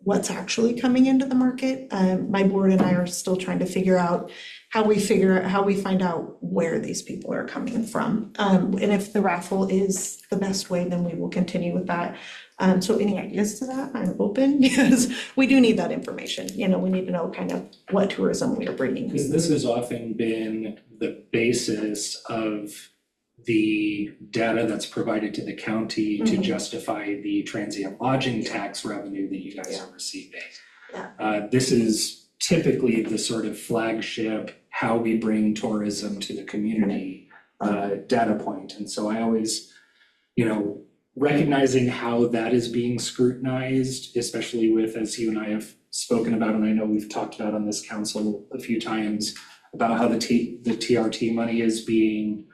S11: what's actually coming into the market. My board and I are still trying to figure out how we find out where these people are coming from. And if the raffle is the best way, then we will continue with that. So any ideas to that, I'm open, because we do need that information. We need to know kind of what tourism we are bringing.
S3: Because this has often been the basis of the data that's provided to the county to justify the transient lodging tax revenue that you guys are receiving. This is typically the sort of flagship, how we bring tourism to the community data point. And so I always, recognizing how that is being scrutinized, especially with, as you and I have spoken about, and I know we've talked about on this council a few times, about how the TRT money is being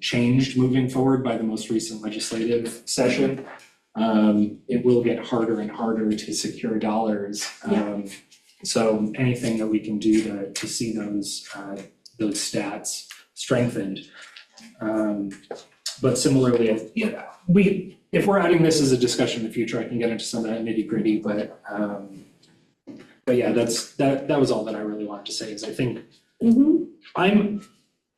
S3: changed moving forward by the most recent legislative session. It will get harder and harder to secure dollars. So anything that we can do to see those stats strengthened. But similarly, if we're adding this as a discussion in the future, I can get into some of that nitty gritty, but But yeah, that was all that I really wanted to say, is I think
S8: Mhm.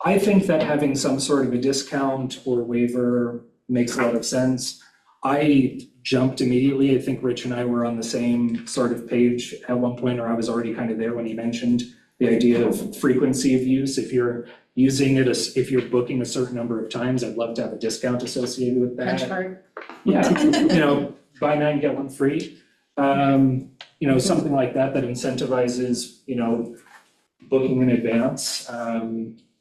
S3: I think that having some sort of a discount or waiver makes a lot of sense. I jumped immediately. I think Rich and I were on the same sort of page at one point, or I was already kind of there when he mentioned the idea of frequency of use. If you're using it, if you're booking a certain number of times, I'd love to have a discount associated with that.
S6: Punch card.
S3: Yeah, buy 9, get 1 free. Something like that incentivizes, booking in advance,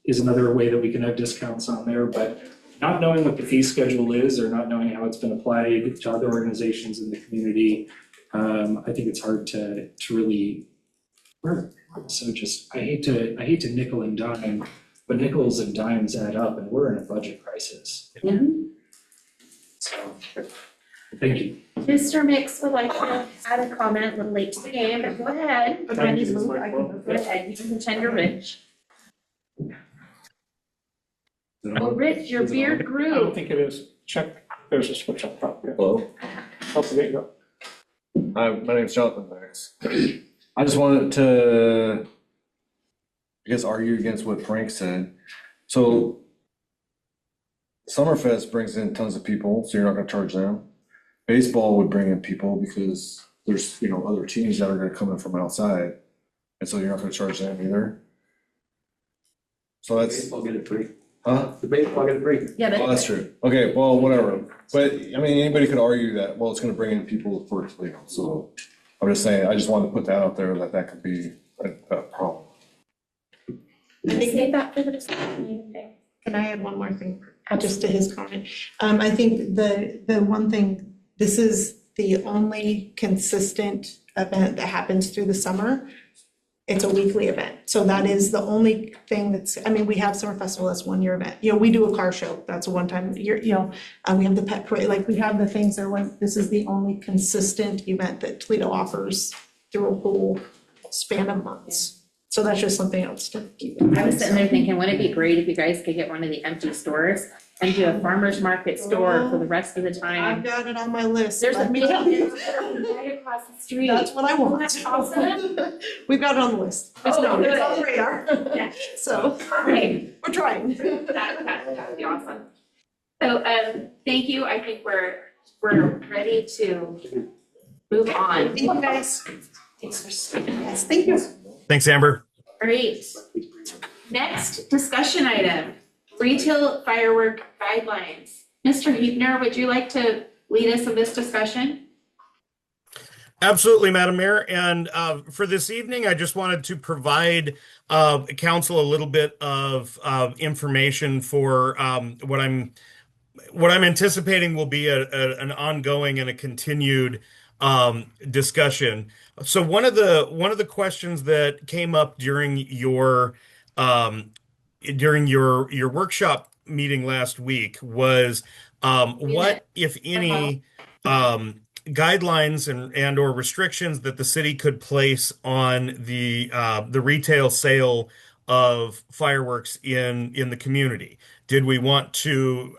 S3: is another way that we can have discounts on there, but not knowing what the fee schedule is or not knowing how it's been applied to other organizations in the community, I think it's hard to really work. So I hate to nickel and dime, but nickels and dimes add up and we're in a budget crisis. So, thank you.
S1: Mr. Mix would like to add a comment, a little late to the game, but go ahead.
S3: Thank you.
S1: Go ahead, you can pretend you're Rich. Oh, Rich, your beard
S2: I don't
S1: grew.
S2: think it is. Check, there's a switch up top. Yeah.
S9: Hello,
S2: Oh, there you go.
S9: hi, my name's Jonathan Banks. I just wanted to, I guess, argue against what Frank said. So Summerfest brings in tons of people, so you're not gonna charge them. Baseball would bring in people because there's, other teams that are gonna come in from outside. And so you're not gonna charge them either. So that's,
S5: Baseball get it free.
S9: huh?
S5: The baseball get it free.
S1: Yeah,
S9: Oh, that's true. Okay, well, whatever. But, anybody could argue that, well, it's gonna bring in people for Toledo, so I'm just saying, I just wanted to put that out there, that could be a problem.
S1: save that for the discussion meeting.
S11: Can I add one more thing, just to his comment? I think the one thing, this is the only consistent event that happens through the summer. It's a weekly event, so that is the only thing we have Summer Festival, that's 1-year event. We do a car show, that's a one-time year, we have the pet parade, we have the things that this is the only consistent event that Toledo offers through a whole span of months. So that's just something else to keep in mind.
S1: I was sitting there thinking, wouldn't it be great if you guys could get one of the empty stores and do a farmer's market store for the rest of the
S11: I've
S1: time?
S11: got it on my list.
S1: There's a
S11: let me
S1: big
S11: tell you.
S1: right across the street.
S11: That's what I want.
S1: That's awesome.
S11: We've got it on the list. It's
S1: Oh,
S11: on
S1: good.
S11: the radar.
S1: Yeah.
S11: So,
S1: Great.
S11: we're trying.
S1: That would be awesome. So, thank you. I think we're ready to move on.
S11: Thank you, guys. Yes, thank you.
S4: Thanks, Amber.
S1: Great. Next discussion item, retail firework guidelines. Mr. Huebner, would you like to lead us in this discussion?
S4: Absolutely, Madam Mayor. And for this evening, I just wanted to provide council a little bit of information for what I'm anticipating will be an ongoing and a continued discussion. So one of the questions that came up during your workshop meeting last week was what, if any, guidelines and or restrictions that the city could place on the retail sale of fireworks in the community. Did we want to,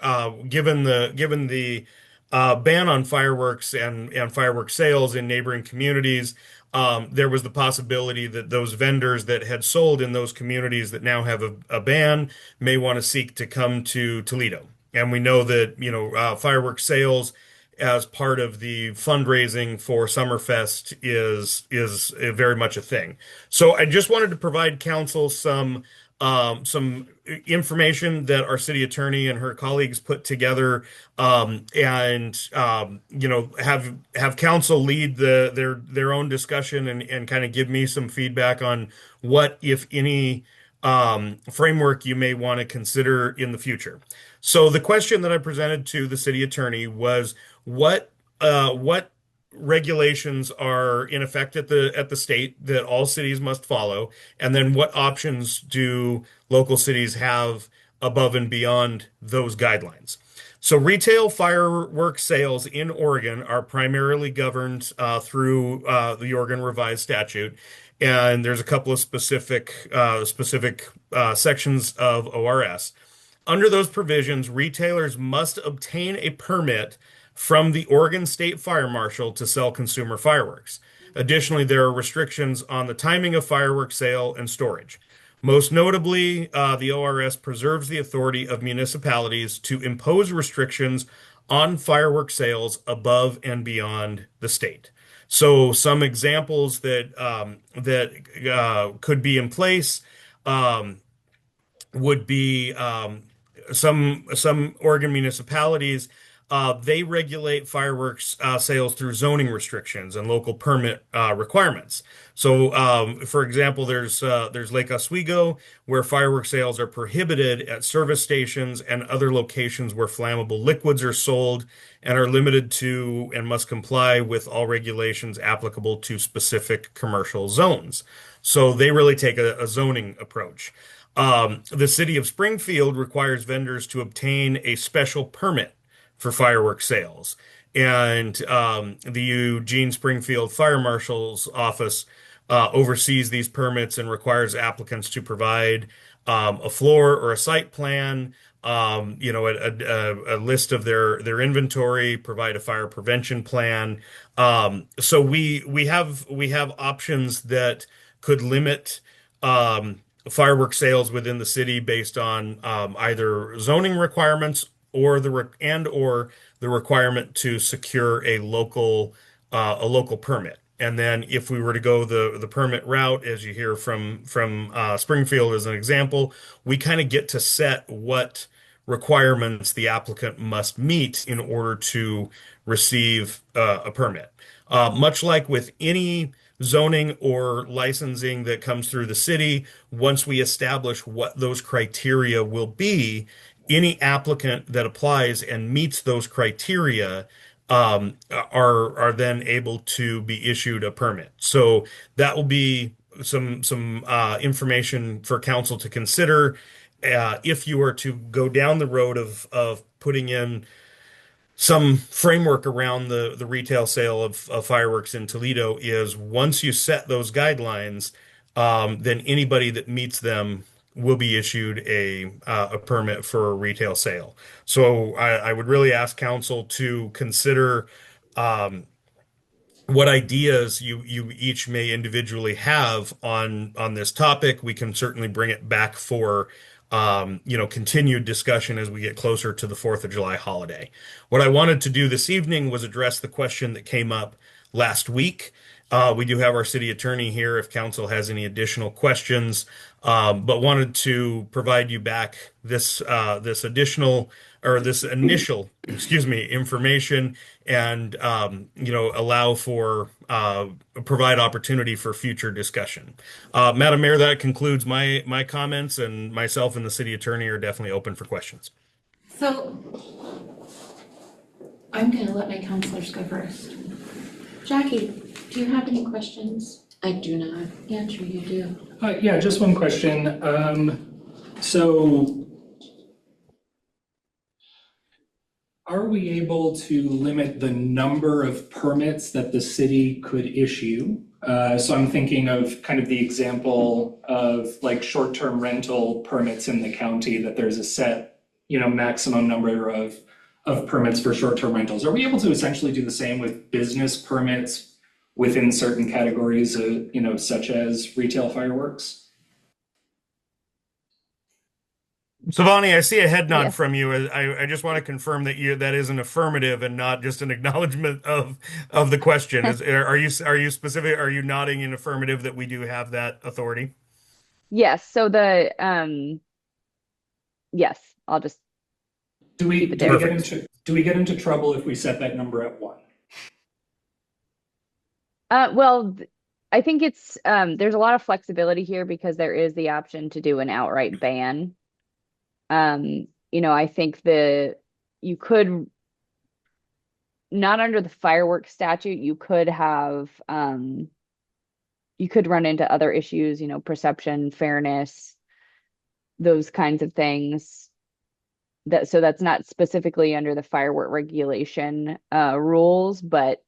S4: given the ban on fireworks and firework sales in neighboring communities, there was the possibility that those vendors that had sold in those communities that now have a ban may want to seek to come to Toledo. And we know that, firework sales as part of the fundraising for Summerfest is very much a thing. So I just wanted to provide council some information that our city attorney and her colleagues put together, and have council lead their own discussion and kind of give me some feedback on what, if any, framework you may want to consider in the future. So the question that I presented to the city attorney was what regulations are in effect at the state that all cities must follow, and then what options do local cities have above and beyond those guidelines. So retail fireworks sales in Oregon are primarily governed through the Oregon Revised Statute, and there's a couple of specific sections of ORS. Under those provisions, retailers must obtain a permit from the Oregon State Fire Marshal to sell consumer fireworks. Additionally, there are restrictions on the timing of fireworks sale and storage. Most notably, the ORS preserves the authority of municipalities to impose restrictions on fireworks sales above and beyond the state. So some examples that could be in place would be some Oregon municipalities. They regulate fireworks sales through zoning restrictions and local permit requirements. So, for example, there's Lake Oswego, where fireworks sales are prohibited at service stations and other locations where flammable liquids are sold and are limited to and must comply with all regulations applicable to specific commercial zones. So they really take a zoning approach. The city of Springfield requires vendors to obtain a special permit for fireworks sales. And the Eugene Springfield Fire Marshal's office oversees these permits and requires applicants to provide a floor or a site plan, a list of their inventory, provide a fire prevention plan. So we have options that could limit fireworks sales within the city based on either zoning requirements or the requirement to secure a local permit. And then if we were to go the permit route, as you hear from Springfield as an example, we kind of get to set what requirements the applicant must meet in order to receive a permit. Much like with any zoning or licensing that comes through the city, once we establish what those criteria will be, any applicant that applies and meets those criteria are then able to be issued a permit. So that will be some information for council to consider if you were to go down the road of putting in some framework around the retail sale of fireworks in Toledo. Is once you set those guidelines, then anybody that meets them will be issued a permit for a retail sale. So I would really ask council to consider what ideas you each may individually have on this topic. We can certainly bring it back for continued discussion as we get closer to the 4th of July holiday. What I wanted to do this evening was address the question that came up last week. We do have our city attorney here if council has any additional questions, but wanted to provide you back this initial, information and allow for provide opportunity for future discussion. Madam Mayor, that concludes my comments, and myself and the city attorney are definitely open for questions.
S1: So I'm going to let my counselors go first. Jackie, do you have any questions?
S6: I do not.
S1: Andrew, you do.
S3: Yeah, just one question. So are we able to limit the number of permits that the city could issue? So I'm thinking of kind of the example of like short-term rental permits in the county, that there's a set, maximum number of permits for short-term rentals. Are we able to essentially do the same with business permits within certain categories, such as retail fireworks?
S4: Savani, I see a head nod
S13: Yes.
S4: from you. I just want to confirm that that is an affirmative and not just an acknowledgement of the question. Are you specific? Are you nodding in affirmative that we do have that authority?
S13: Yes. So yes, I'll just
S3: Do we
S13: keep it there.
S3: get into trouble if we set that number at 1?
S13: Well, I think it's there's a lot of flexibility here because there is the option to do an outright ban. I think you could, not under the fireworks statute, you could have you could run into other issues, perception, fairness, those kinds of things. So that's not specifically under the firework regulation rules, but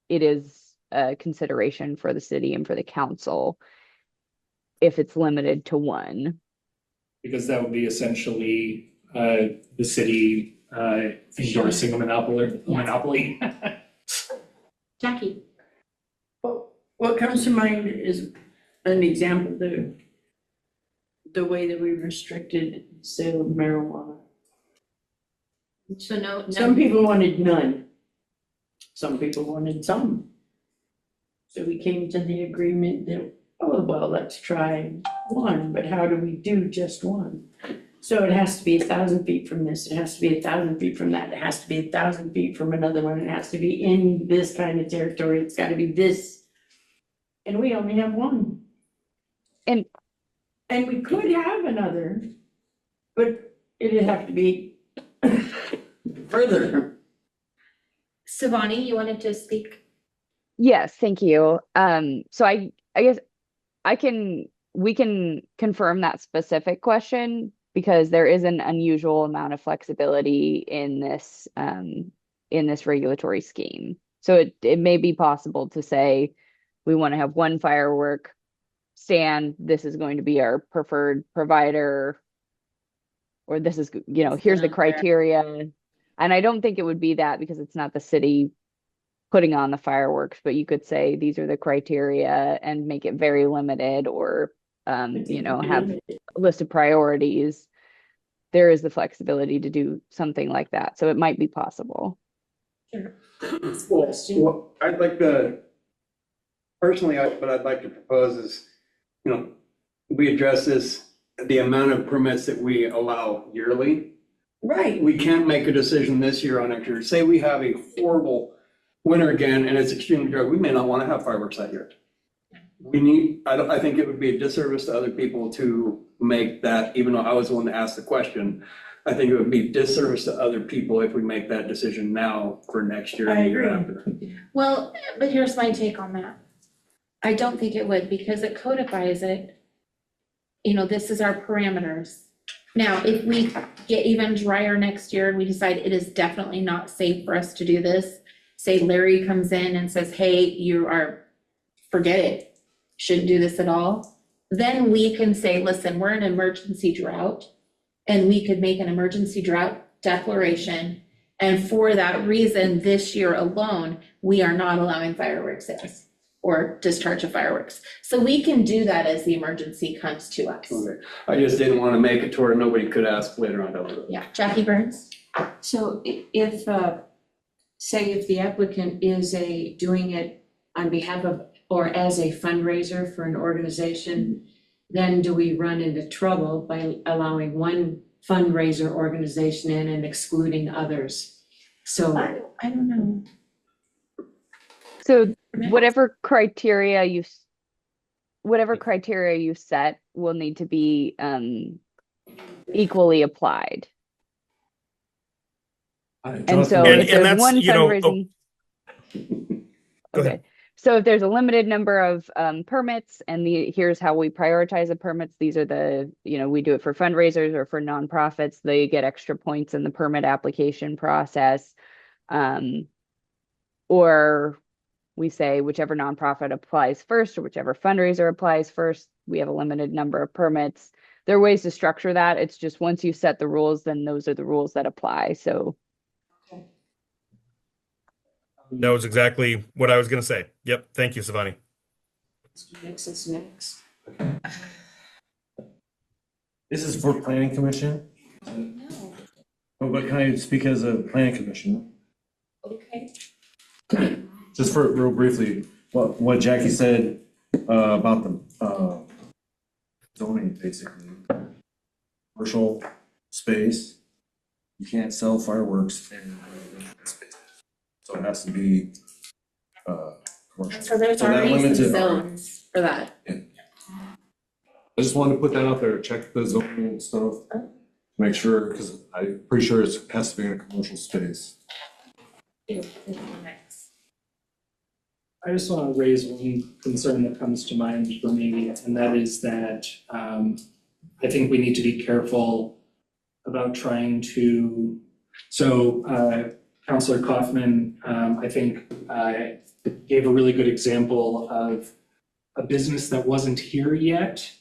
S13: it is a consideration for the city and for the council if it's limited to 1.
S3: Because that would be essentially the city endorsing a monopoly.
S1: Jackie.
S8: Well, What comes to mind is an example, the way that we restricted sale of marijuana.
S6: So no,
S8: Some people wanted none. Some people wanted some. So we came to the agreement that, oh, well, let's try one, but how do we do just one? So it has to be 1,000 feet from this, it has to be 1,000 feet from that, it has to be 1,000 feet from another one, it has to be in this kind of territory, it's gotta be this. And we only have one.
S13: And
S8: we could have another, but it'd have to be further.
S1: Savani, you wanted to speak?
S13: yes, thank you. So I guess we can confirm that specific question because there is an unusual amount of flexibility in this regulatory scheme. So it may be possible to say we want to have one firework stand, this is going to be our preferred provider, or this is, here's the criteria. And I don't think it would be that because it's not the city putting on the fireworks, but you could say these are the criteria and make it very limited, or have a list of priorities. There is the flexibility to do something like that. So it might be possible.
S5: Well, I'd like to, personally, what I'd like to propose is, we address this, the amount of permits that we allow yearly.
S8: Right.
S5: We can't make a decision this year on next year. Say we have a horrible winter again and it's extremely dry, we may not want to have fireworks that year. I think it would be a disservice to other people to make that, even though I was the one to ask the question, I think it would be a disservice to other people if we make that decision now for next year and the year after.
S1: Well, but here's my take on that. I don't think it would, because it codifies it. This is our parameters. Now, if we get even drier next year and we decide it is definitely not safe for us to do this, say Larry comes in and says, hey, forget it, shouldn't do this at all, then we can say, listen, we're in an emergency drought, and we could make an emergency drought declaration. And for that reason, this year alone, we are not allowing fireworks sales or discharge of fireworks. So we can do that as the emergency comes to us.
S5: Okay. I just didn't want to make it to where nobody could ask later on down the road.
S1: Yeah, Jackie Burns?
S6: So if, say if the applicant is doing it on behalf of, or as a fundraiser for an organization, then do we run into trouble by allowing one fundraiser organization in and excluding others? So
S1: I don't know.
S13: So whatever criteria you set will need to be equally applied. And so if there's one fundraising, okay. So if there's a limited number of permits, and here's how we prioritize the permits. These are the, we do it for fundraisers or for nonprofits. They get extra points in the permit application process. Or we say whichever nonprofit applies first or whichever fundraiser applies first, we have a limited number of permits. There are ways to structure that. It's just once you set the rules, then those are the rules that apply. So.
S4: That was exactly what I was going to say. Yep. Thank you, Savani.
S6: next is next.
S9: This is for planning commission.
S1: No.
S9: Oh, but can I speak as a planning commissioner?
S1: Okay.
S9: Just for real briefly, what Jackie said about the zoning, basically. Commercial space, you can't sell fireworks in residential space. So it has to be commercial.
S1: So there's
S9: So that
S1: already some
S9: limited-
S1: zones for that.
S9: I just wanted to put that out there, check the zoning and stuff, make sure, because I'm pretty sure it has to be in a commercial space.
S3: I just want to raise one concern that comes to mind for me, and that is that I think we need to be careful about trying to, Councillor Kaufman, I think, gave a really good example of a business that wasn't here yet,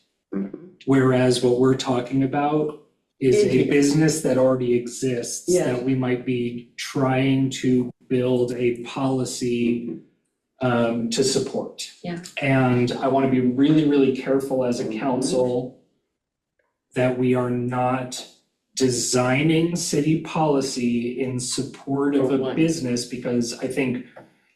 S3: whereas what we're talking about is a business that already exists, that we might be trying to build a policy to support.
S6: Yeah.
S3: And I want to be really, really careful as a council that we are not designing city policy in support of a business, because I think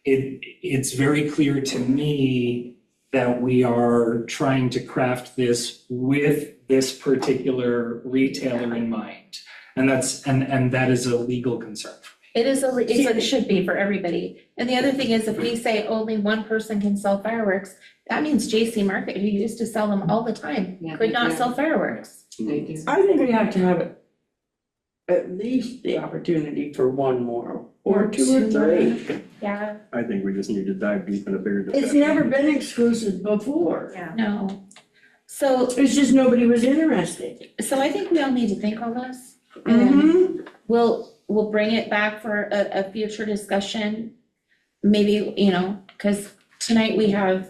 S3: it's very clear to me that we are trying to craft this with this particular retailer in mind. And that is a legal concern.
S1: It should be for everybody. And the other thing is, if we say only one person can sell fireworks, that means JC Market, who used to sell them all the time, could not sell fireworks.
S8: I think we have to have at least the opportunity for one more, or two or three.
S1: Yeah.
S5: I think we just need to dive deep in a bigger discussion.
S8: It's never been exclusive before.
S1: No. So
S8: It's just nobody was interested.
S1: I think we all need to think on this. And
S8: Mm-hmm.
S1: we'll bring it back for a future discussion. Maybe, because tonight we have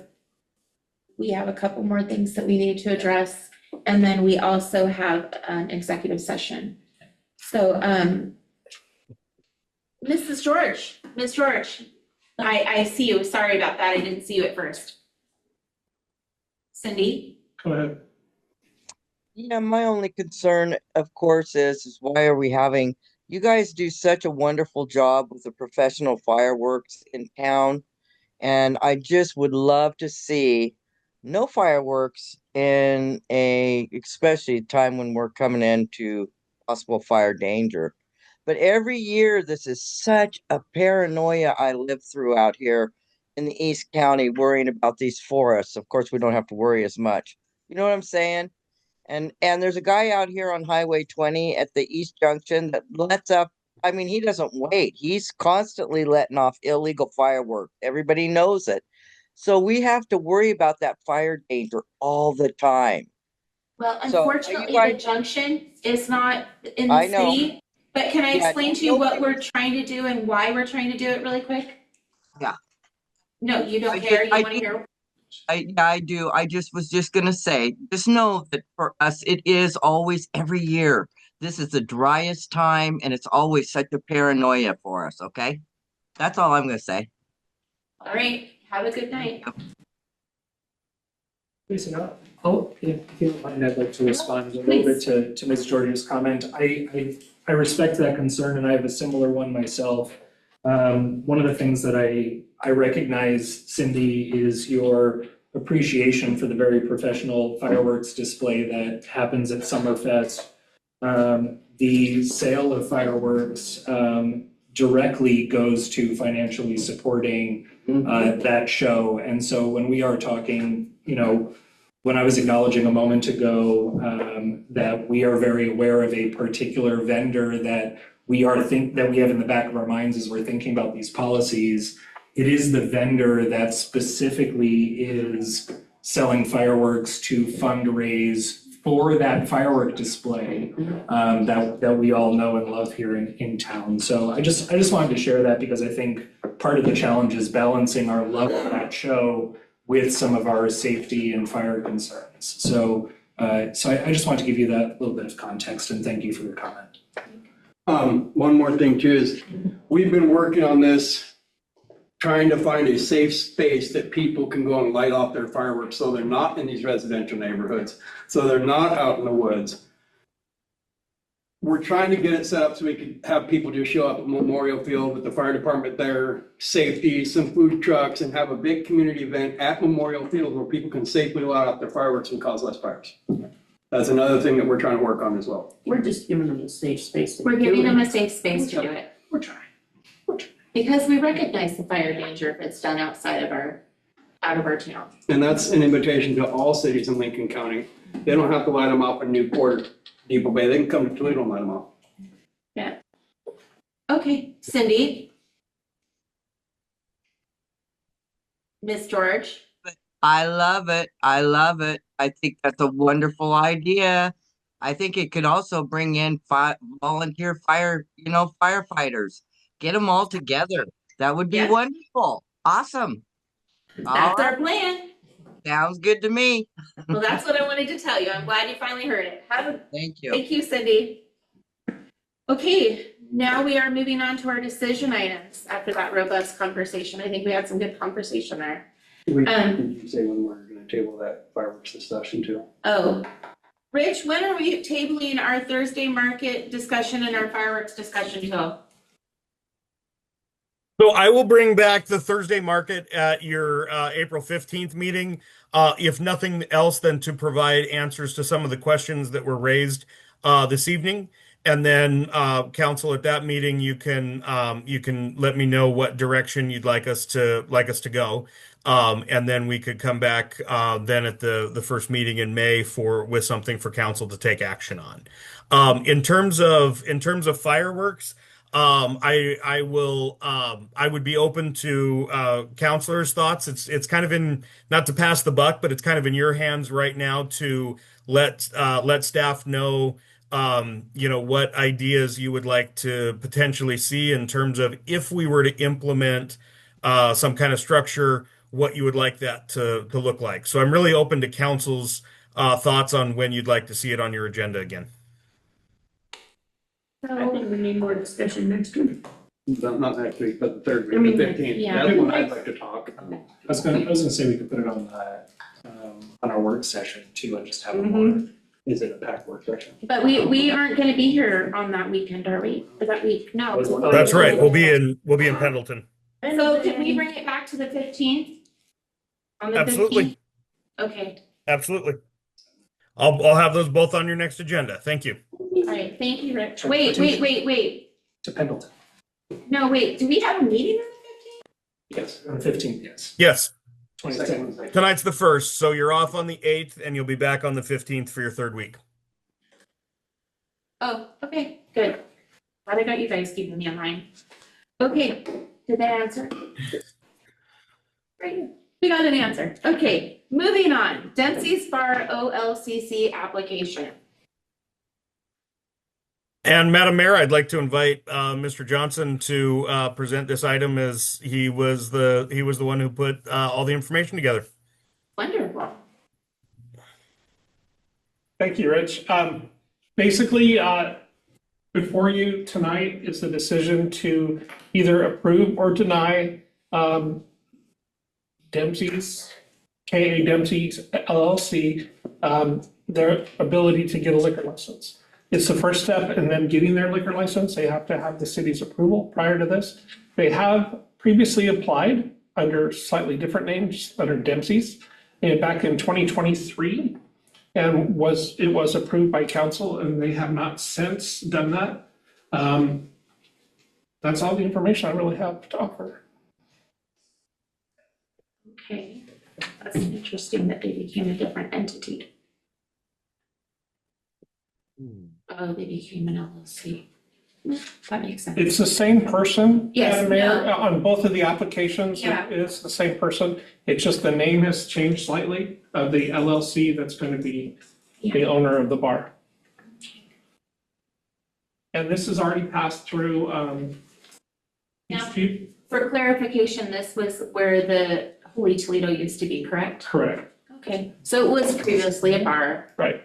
S1: a couple more things that we need to address. And then we also have an executive session. So, Ms. George, I see you. Sorry about that. I didn't see you at first. Cindy?
S2: Go ahead.
S12: Yeah, my only concern, of course, is why are we having, you guys do such a wonderful job with the professional fireworks in town. And I just would love to see no fireworks in especially time when we're coming into possible fire danger. But every year, this is such a paranoia I live through out here in the East County, worrying about these forests. Of course, we don't have to worry as much. You know what I'm saying? And there's a guy out here on Highway 20 at the East Junction that lets up. I mean, he doesn't wait. He's constantly letting off illegal fireworks. Everybody knows it. So we have to worry about that fire danger all the time.
S1: Well,
S12: So, are you
S1: unfortunately,
S12: guys-
S1: the junction is not in
S12: I
S1: the
S12: know.
S1: city. But can I
S12: Yeah,
S1: explain to you what
S12: nobody-
S1: we're trying to do and why we're trying to do it really quick?
S12: Yeah.
S1: No, you don't
S12: I
S1: care.
S12: did-
S1: You
S12: I
S1: want to
S12: did-
S1: hear?
S12: I do. I was just gonna say, just know that for us, it is always every year. This is the driest time, and it's always such a paranoia for us. Okay, that's all I'm gonna say.
S1: All right. Have a good night.
S3: Lisa, if you don't mind, I'd like to respond a little bit to Ms. Jordan's comment. I respect that concern, and I have a similar one myself. One of the things that I recognize, Cindy, is your appreciation for the very professional fireworks display that happens at Summerfest. The sale of fireworks directly goes to financially supporting that show. And so when we are talking, when I was acknowledging a moment ago that we are very aware of a particular vendor that we have in the back of our minds as we're thinking about these policies, it is the vendor that specifically is selling fireworks to fundraise for that firework display that we all know and love here in town. So I just wanted to share that because I think part of the challenge is balancing our love of that show with some of our safety and fire concerns. So I just want to give you that little bit of context, and thank you for your comment.
S5: One more thing too is, we've been working on this, trying to find a safe space that people can go and light off their fireworks, so they're not in these residential neighborhoods, so they're not out in the woods. We're trying to get it set up so we can have people just show up at Memorial Field with the fire department there, safety, some food trucks, and have a big community event at Memorial Field where people can safely light off their fireworks and cause less fires. That's another thing that we're trying to work on as well.
S8: We're just giving them a safe space.
S1: We're giving them a safe space to do it.
S5: We're trying.
S1: Because we recognize the fire danger if it's done out of our town.
S5: And that's an invitation to all cities in Lincoln County. They don't have to light them off in Newport or Depot Bay. They can come to Toledo and light them off.
S1: Yeah. Okay, Cindy. Miss George.
S12: I love it. I love it. I think that's a wonderful idea. I think it could also bring in volunteer firefighters. Get them all together. That would be
S1: Yeah.
S12: wonderful. Awesome.
S1: That's our plan.
S12: Sounds good to me.
S1: Well, that's what I wanted to tell you. I'm glad you finally heard it.
S12: Thank you.
S1: Thank you, Cindy. Okay, now we are moving on to our decision items after that robust conversation. I think we had some good conversation there.
S5: Did you say when we're gonna table that fireworks discussion too?
S1: Oh, Rich, when are we tabling our Thursday market discussion and our fireworks discussion till?
S4: So I will bring back the Thursday market at your April 15th meeting. If nothing else than to provide answers to some of the questions that were raised this evening. And then council at that meeting, you can let me know what direction you'd like us to go. And then we could come back then at the first meeting in May with something for council to take action on. In terms of fireworks, I would be open to counselors' thoughts. It's kind of in, not to pass the buck, but it's kind of in your hands right now to let staff know what ideas you would like to potentially see in terms of if we were to implement some kind of structure, what you would like that to look like. So I'm really open to council's thoughts on when you'd like to see it on your agenda again.
S8: I think we need more discussion next week.
S5: Not next week, but the third
S8: I
S5: week,
S8: mean,
S5: the 15th.
S1: yeah.
S5: That's when I'd like to talk.
S3: I was gonna say we could put it on our work session too, and just have a more, is it a packed work session?
S1: But we aren't gonna be here on that weekend, are we? For that week? No.
S4: That's right. We'll be in Pendleton.
S1: So can we bring it back to the 15th? On the 15th?
S4: Absolutely.
S1: Okay,
S4: Absolutely. I'll have those both on your next agenda. Thank you.
S1: all right, thank you, Rich. Wait.
S3: To Pendleton.
S1: No, wait, do we have a meeting on
S3: Yes, on the 15th, yes.
S4: Yes.
S3: 22nd.
S4: Tonight's the 1st, so you're off on the 8th and you'll be back on the 15th for your third week.
S1: the 15th? Oh, okay, good. Glad I got you guys keeping me in line. Okay, did that answer? Great, we got an answer. Okay, moving on. Dempsey Spar OLCC application.
S4: And Madam Mayor, I'd like to invite Mr. Johnson to present this item, as he was the one who put all the information together.
S1: Wonderful.
S2: Thank you, Rich. Basically, before you tonight is the decision to either approve or deny Dempsey's, K.A. Dempsey's LLC, their ability to get a liquor license. It's the first step in them getting their liquor license. They have to have the city's approval prior to this. They have previously applied under slightly different names, under Dempsey's, and back in 2023, and it was approved by council, and they have not since done that. That's all the information I really have to offer.
S1: Okay, that's interesting that they became a different entity. Oh, they became an LLC. That makes sense.
S2: It's the same person,
S1: Yes,
S2: Madam Mayor,
S1: yeah.
S2: on both of the applications.
S1: Yeah.
S2: It is the same person. It's just the name has changed slightly of the LLC that's going to be the owner of the bar. And this has already passed through,
S1: Now, for clarification, this was where the Holy Toledo used to be, correct?
S2: correct,
S1: Okay, so it was previously a bar.
S2: right.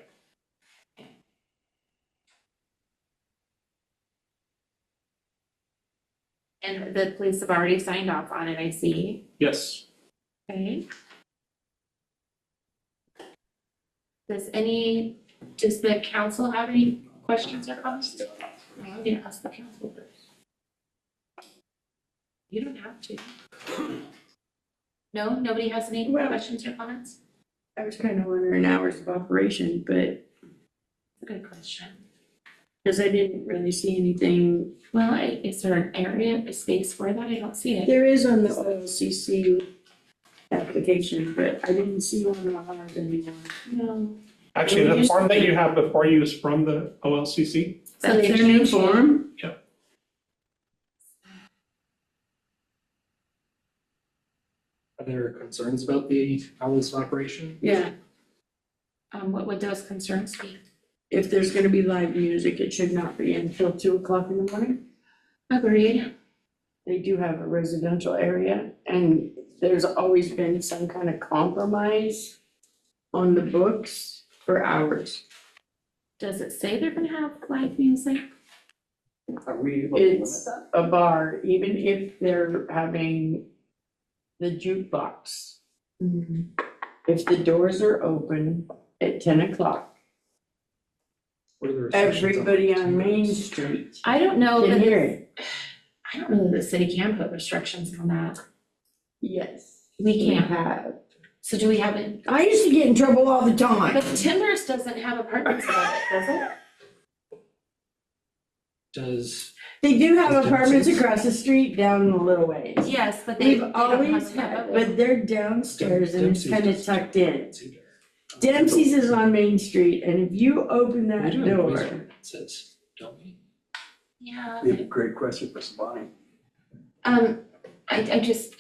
S1: And the police have already signed off on it, I see.
S2: Yes.
S1: Okay. Does the council have any questions or comments? No, I'm gonna ask the council first. You don't have to. No, nobody has any
S8: Well-
S1: questions or comments?
S8: I was kind of wondering hours of operation, but
S1: That's a good question.
S8: because I didn't really see anything.
S1: Well, is there an area, a space for that? I don't see it.
S8: There is on the OLCC application, but I didn't see one on ours anymore.
S1: No.
S2: Actually, the form that you have before you is from the OLCC.
S1: So they
S8: That's their new
S1: changed it.
S8: form?
S3: Are there concerns about the hours of operation?
S8: Yeah,
S1: What would those concerns be?
S8: if there's gonna be live music, it should not be until 2 o'clock in the morning.
S1: Agreed.
S8: They do have a residential area, and there's always been some kind of compromise on the books for hours.
S1: Does it say they're gonna have live music?
S5: Are we able to limit
S8: It's
S5: that?
S8: a bar, even if they're having the jukebox. If the doors are open at 10 o'clock,
S3: What are the restrictions
S8: everybody on Main
S3: attendance?
S8: Street
S1: I don't know
S8: can
S1: that,
S8: hear it.
S1: I don't know that the city can put restrictions on that.
S8: Yes.
S1: We can't.
S8: have.
S1: So do we have it?
S8: I used to get in trouble all the time.
S1: But Timbers doesn't have apartments above it, does it?
S3: Does,
S8: They do have
S3: Does
S8: apartments
S3: Dempsey's?
S8: across the street down a little ways.
S1: Yes, but they
S8: They've
S1: don't have
S8: always
S1: them
S8: had,
S1: above it.
S8: but they're downstairs and it's
S3: Dempsey's
S8: kind of
S3: does.
S8: tucked in.
S3: either.
S8: Dempsey's is on Main Street, and if you open
S3: We
S8: that
S3: do have noise
S8: door,
S3: ordinances, don't we?
S1: Yeah,
S5: Be a great question for Sabani.
S1: I just,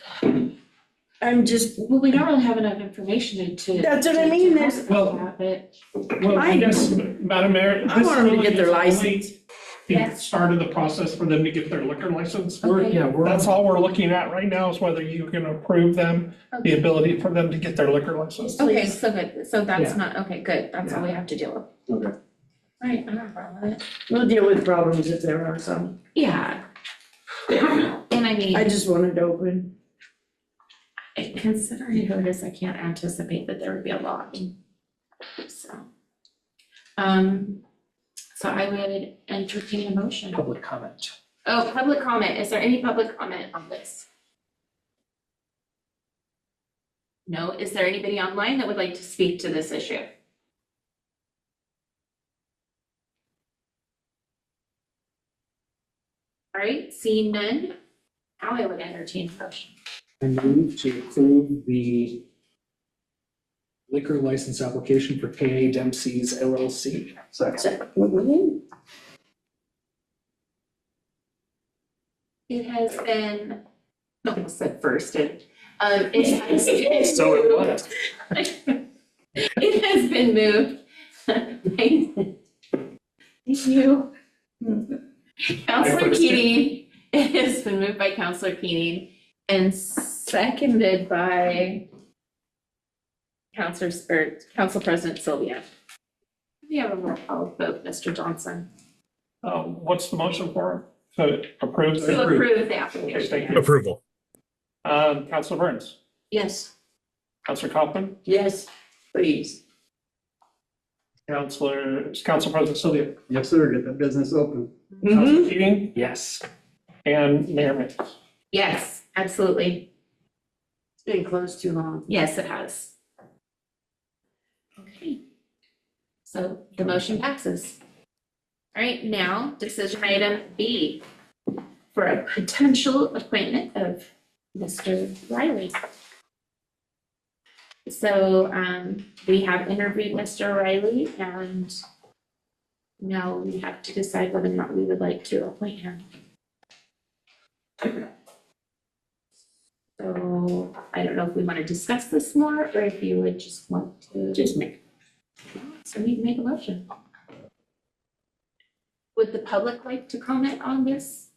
S8: I'm just,
S1: well, we don't really have enough information to.
S8: That's what I
S1: to
S8: mean,
S1: talk
S8: there's-
S1: about that, but
S2: Well, I
S8: I-
S2: guess, Madam Mayor.
S8: I want them to
S2: this
S8: get their
S2: really is
S8: license.
S2: only the start of the process for them to get their liquor license.
S1: Okay.
S2: That's all we're looking at right now is whether you can approve them, the
S1: Okay.
S2: ability for them to get their liquor license.
S1: Okay, so good, so that's
S3: Yeah.
S1: not, okay, good, that's all we have to deal with.
S5: Okay.
S1: Right, I don't have a problem with it.
S8: we'll deal with problems if there are some.
S1: Yeah. And I mean,
S8: I just want it open.
S1: considering who it is, I can't anticipate that there would be a lot. So. So I would entertain a motion.
S3: Public comment.
S1: Oh, public comment, is there any public comment on this? No, is there anybody online that would like to speak to this issue? All right, seeing none, now I would entertain a motion.
S3: I move to approve the liquor license application for KA Dempsey's LLC.
S5: Second.
S1: It has been, almost said first, it has been.
S3: So it was.
S1: It has been moved. Thank you. Counselor Keating, it has been moved by Counselor Keating and seconded by Council President Sylvia. We have a roll call vote, Mr. Johnson.
S2: What's the motion for? To approve?
S1: To approve the
S2: Okay,
S1: application.
S2: thank you.
S4: Approval.
S2: Councilor Burns,
S1: Yes.
S2: Councilor Kaufman,
S8: Yes, please.
S2: Council President Sylvia,
S5: Yes, sir, get that business open.
S2: Councilor Keating,
S3: Yes.
S2: and Mayor Mix.
S1: Yes, absolutely.
S8: It's been closed too long.
S1: Yes, it has. Okay. So the motion passes. All right, now decision item B for a potential appointment of Mr. Riley. So we have interviewed Mr. Riley and now we have to decide whether or not we would like to appoint him. So I don't know if we want to discuss this more or if you would just want to.
S8: Just make.
S1: So we make a motion. Would the public like to comment on this?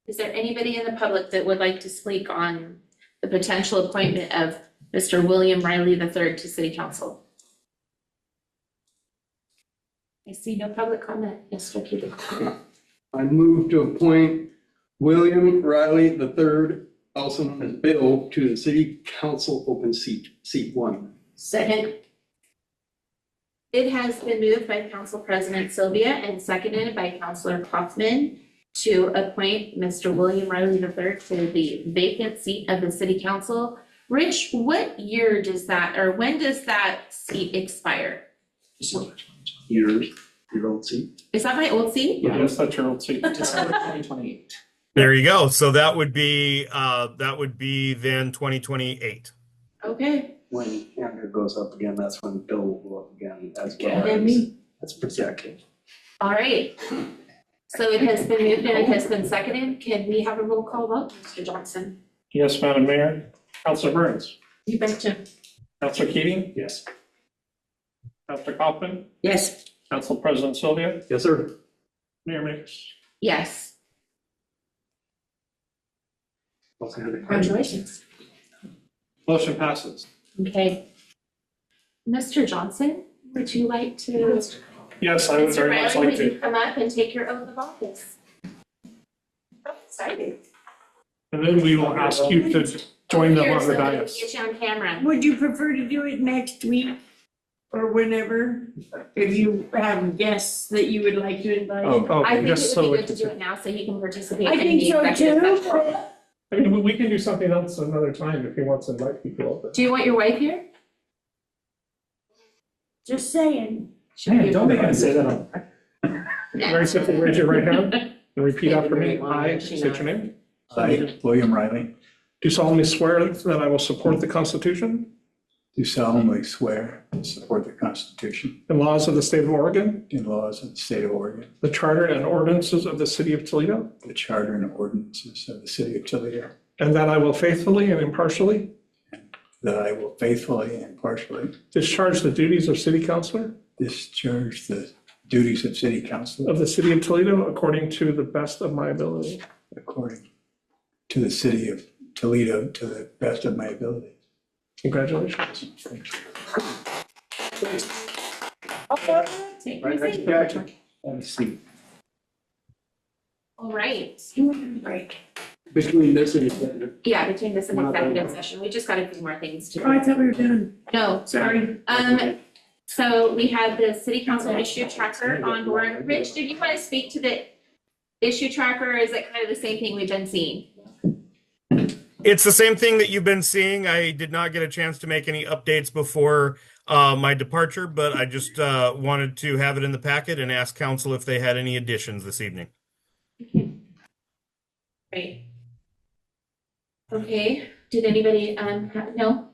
S1: Is there anybody in the public that would like to speak on the potential appointment of Mr. William Riley III to City Council? I see no public comment, Mr. Keating.
S5: I move to appoint William Riley III, also known as Bill, to the city council open seat 1.
S8: Second.
S1: It has been moved by Council President Sylvia and seconded by Councilor Kaufman to appoint Mr. William Riley III to the vacant seat of the City Council. Rich, what year does that, or when does that seat expire?
S5: Your old seat.
S1: Is that my old seat?
S2: Yes, that's your old seat.
S3: December 2028.
S4: There you go. So that would be then 2028.
S1: Okay,
S5: When Andrew goes up again, that's when Bill will go up again as
S8: And then me.
S5: That's projected.
S1: all right. So it has been moved and it has been seconded. Can we have a roll call vote, Mr. Johnson?
S2: Yes, Madam Mayor. Councilor Burns,
S1: You betcha.
S2: Councilor Keating,
S3: Yes.
S2: Councilor Kaufman,
S8: Yes.
S2: Council President Sylvia,
S5: Yes, sir.
S2: Mayor Mix.
S1: Yes, congratulations.
S2: Motion passes.
S1: Okay. Mr. Johnson, would you like to?
S2: Yes, I would
S1: Mr.
S2: very much
S1: Riley,
S2: like
S1: would you
S2: to.
S1: come up and take your oath of office?
S6: exciting.
S2: And then we will ask you to join them
S1: Here,
S2: on
S1: so
S2: the
S1: we can
S2: dais.
S1: Get you on camera.
S8: Would you prefer to do it next week or whenever? If you have guests that you would like to invite?
S2: Oh,
S1: I think it
S2: just
S1: would
S2: so
S1: be good to do it now so he can participate
S8: I
S1: in
S8: think
S1: the
S8: so
S1: executive
S8: too.
S1: session.
S2: I mean, we can do something else another time if he wants to invite people.
S1: Do you want your wife here?
S8: Just saying.
S3: Man, don't make him say that.
S2: Very simply, raise your right hand and repeat after me. I state your name.
S7: I, William Riley,
S2: Do solemnly swear that I will support the Constitution
S7: do solemnly swear to support the Constitution
S2: and laws of the state of Oregon,
S7: and laws of the state of Oregon,
S2: the charter and ordinances of the city of Toledo,
S7: the charter and ordinances of the city of Toledo,
S2: and that I will faithfully and impartially
S7: that I will faithfully and impartially
S2: discharge the duties of city councilor
S7: discharge the duties of city councilor
S2: of the city of Toledo according to the best of my ability.
S7: according to the city of Toledo to the best of my ability.
S2: Congratulations.
S7: Thank you.
S1: Take
S5: Right
S1: your
S5: next
S1: seat.
S5: to Jackie. Let me see.
S1: All right.
S6: Right.
S5: Between this and the.
S1: Yeah, between this and executive session, we just got a few more things to do.
S8: Oh, I thought we were done.
S1: No, sorry. So we had the city council issue tracker on board. Rich, did you want to speak to the issue tracker, or is it kind of the same thing we've been seeing?
S4: It's the same thing that you've been seeing. I did not get a chance to make any updates before my departure, but I just wanted to have it in the packet and ask council if they had any additions this evening.
S1: Great. Okay, did anybody, no?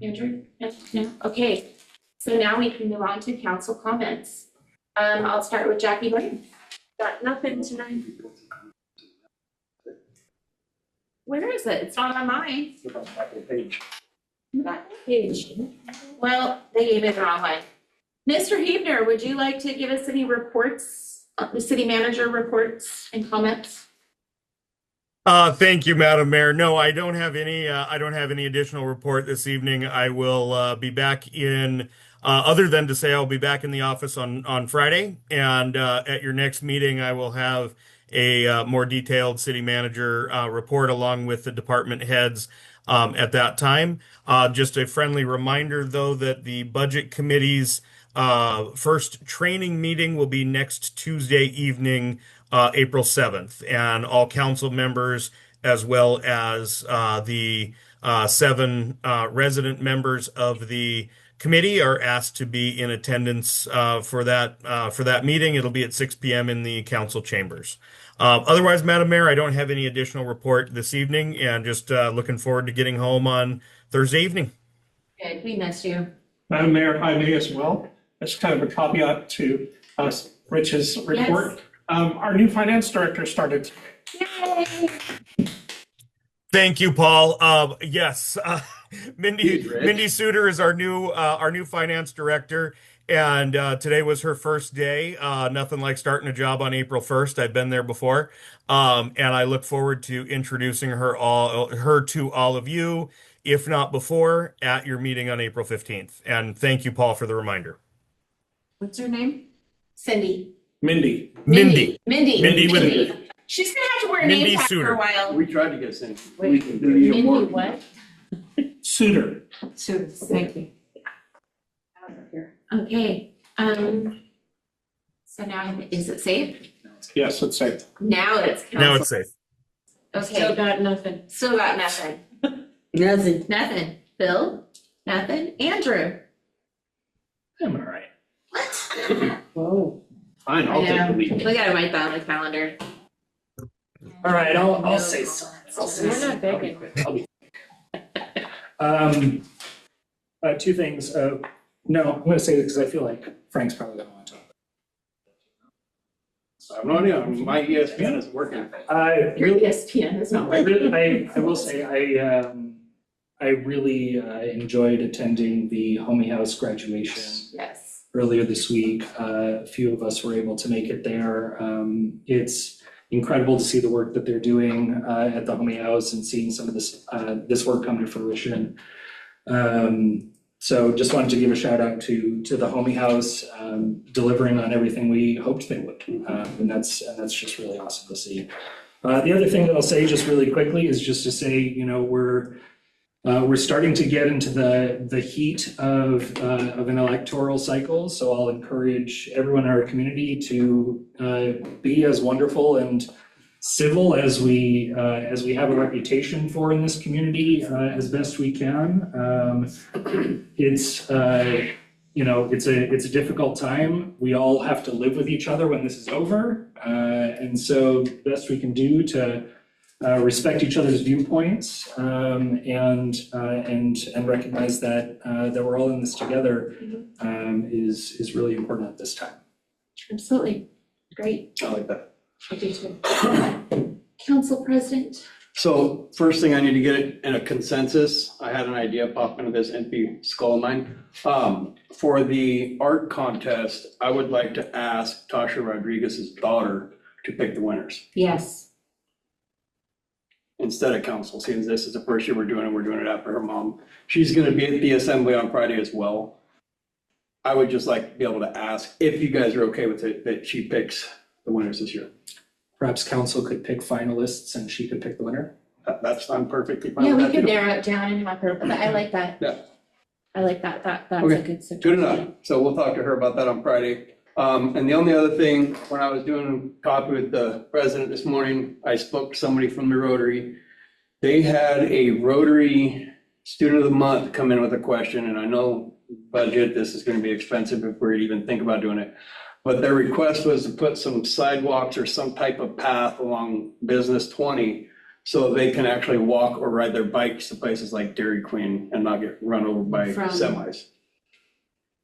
S1: Andrew? No? Okay, so now we can move on to council comments. I'll start with Jackie Blaine.
S6: Got nothing tonight.
S1: Where is it? It's not on mine.
S5: Page.
S1: Back page. Well, they gave it the wrong one. Mr. Hebner, would you like to give us any reports, the city manager reports and comments?
S4: Thank you, Madam Mayor. No, I don't have any additional report this evening. I will be back in, other than to say I'll be back in the office on Friday. And at your next meeting, I will have a more detailed city manager report along with the department heads at that time. Just a friendly reminder, though, that the budget committee's first training meeting will be next Tuesday evening, April 7th, and all council members, as well as the 7 resident members of the committee, are asked to be in attendance for that meeting. It'll be at 6 p.m. in the council chambers. Otherwise, Madam Mayor, I don't have any additional report this evening, and just looking forward to getting home on Thursday evening.
S1: Good, we missed you.
S2: Madam Mayor, if I may as well, as kind of a caveat to Rich's report.
S1: Yes.
S2: Our new finance director started.
S1: Yay!
S4: Thank you, Paul. Yes, Mindy
S5: Rich.
S4: Mindy Suter is our new finance director, and today was her first day. Nothing like starting a job on April 1st. I've been there before, and I look forward to introducing her to all of you, if not before, at your meeting on April 15th. And thank you, Paul, for the reminder.
S6: What's her name?
S1: Cindy.
S2: Mindy.
S4: Mindy.
S1: Mindy. She's gonna have to wear a
S4: Mindy
S1: name tag for
S4: Suter.
S1: a while.
S5: We tried to get Cindy.
S6: Wait,
S1: Mindy what?
S2: Suter.
S6: So, thank you.
S1: Okay, so now, is it safe?
S2: Yes, it's safe.
S1: Now it's council.
S4: Now it's safe.
S6: Still
S1: Okay,
S6: got nothing.
S1: still got nothing.
S8: Nothing.
S1: Nothing. Bill? Nothing. Andrew?
S3: I'm all right.
S8: Whoa.
S5: Fine, I'll take the lead.
S1: We gotta write that on the calendar.
S3: All right, I'll say so.
S6: We're not begging.
S3: Two things. No, I'm going to say this because I feel like Frank's probably going to want to talk.
S5: I'm not even, my ESPN isn't working.
S1: Your ESPN is not working.
S3: I will say I really enjoyed attending the Homey House graduation
S1: Yes.
S3: earlier this week. A few of us were able to make it there. It's incredible to see the work that they're doing at the Homey House and seeing some of this work come to fruition. So just wanted to give a shout out to the Homey House, delivering on everything we hoped they would. And that's just really awesome to see. The other thing that I'll say just really quickly is just to say, you know, we're starting to get into the heat of an electoral cycle. So I'll encourage everyone in our community to be as wonderful and civil as we have a reputation for in this community as best we can. It's you know, it's a difficult time. We all have to live with each other when this is over, and so the best we can do to respect each other's viewpoints and recognize that that we're all in this together is really important at this time.
S1: Absolutely. Great.
S5: I like that.
S1: I do too. Council President.
S5: So first thing I need to get in a consensus, I had an idea pop into this empty skull of mine. For the art contest, I would like to ask Tasha Rodriguez's daughter to pick the winners
S1: Yes.
S5: instead of council, since this is the first year we're doing it after her mom. She's gonna be at the assembly on Friday as well. I would just like to be able to ask if you guys are okay with it, that she picks the winners this year.
S3: Perhaps council could pick finalists and she could pick the winner.
S5: That's, I'm perfectly fine
S1: Yeah,
S5: with
S1: we
S5: that
S1: could
S5: too.
S1: narrow it down and have her, but I like that.
S5: Yeah.
S1: I like that. That's
S5: Okay,
S1: a good suggestion.
S5: Good enough. So we'll talk to her about that on Friday. And the only other thing, when I was doing coffee with the president this morning, I spoke to somebody from the Rotary. They had a Rotary Student of the Month come in with a question, and I know budget, this is gonna be expensive if we even think about doing it. But their request was to put some sidewalks or some type of path along Business 20 so they can actually walk or ride their bikes to places like Dairy Queen and not get run over by
S1: From-
S5: semis.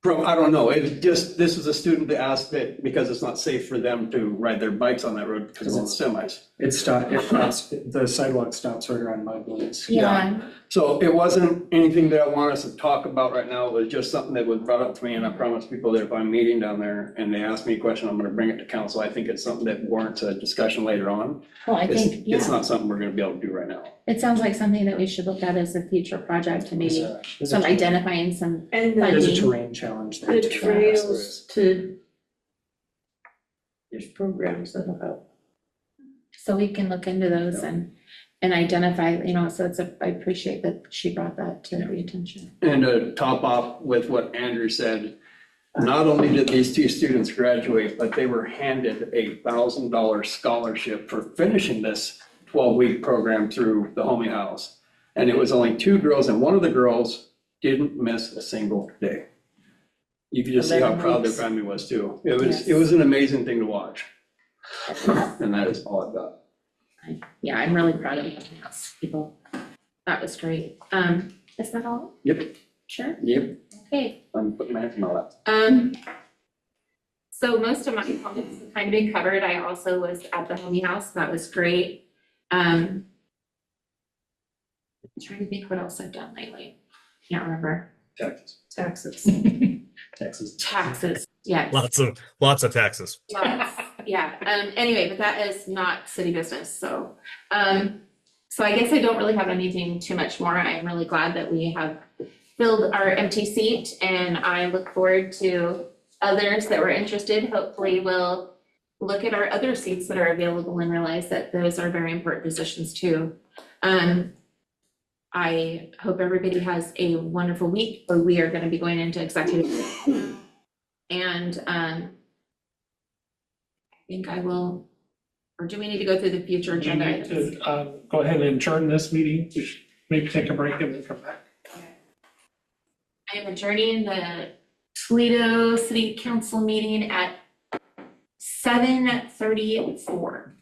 S5: From, I don't know, it's just, this was a student that asked it because it's not safe for them to ride their bikes on that road because of all the semis.
S3: It stops, the sidewalk stops right around my place.
S1: Yeah.
S5: So it wasn't anything that I want us to talk about right now, it was just something that was brought up to me, and I promised people that if I'm meeting down there and they ask me a question, I'm gonna bring it to council. I think it's something that warrants a discussion later on.
S1: Well, I
S5: It's
S1: think,
S5: it's
S1: yeah,
S5: not something we're gonna be able to do right now.
S1: it sounds like something that we should look at as a future project and maybe
S3: There's
S1: some
S3: a
S1: identifying some
S8: And
S3: there's a
S1: funding.
S3: terrain challenge there
S8: the
S3: too.
S8: trails to, there's programs that'll help.
S1: So we can look into those and identify, you know, so I appreciate that she brought that to the attention.
S5: And to top off with what Andrew said, not only did these two students graduate, but they were handed $1,000 scholarship for finishing this 12-week program through the Homey House. And it was only 2 girls, and one of the girls didn't miss a single day. You could just see how
S1: 11
S5: proud their
S1: weeks.
S5: family was too. It
S1: Yes.
S5: was an amazing thing to watch. And that is all I've got.
S1: Yeah, I'm really proud of the house people. That was great. Is that all?
S5: Yep,
S1: Sure.
S5: yep,
S1: Okay.
S5: I'm putting my hands in my lap.
S1: So most of my comments have kind of been covered. I also was at the Homey House. That was great. I'm trying to think what else I've done lately. Can't remember.
S5: Texas.
S8: Taxes.
S3: Texas.
S1: Taxes, yes.
S4: Lots of taxes.
S1: Lots, yeah. Anyway, but that is not city business, so. So I guess I don't really have anything too much more. I am really glad that we have filled our empty seat, and I look forward to others that were interested. Hopefully we'll look at our other seats that are available and realize that those are very important positions too. I hope everybody has a wonderful week, but we are gonna be going into executive. And I think I will, or do we need to go through the future
S2: Do you
S1: agenda
S2: need
S1: items?
S2: to go ahead and adjourn this meeting? We should maybe take a break and then come back.
S1: I am adjourning the Toledo City Council meeting at 7:34.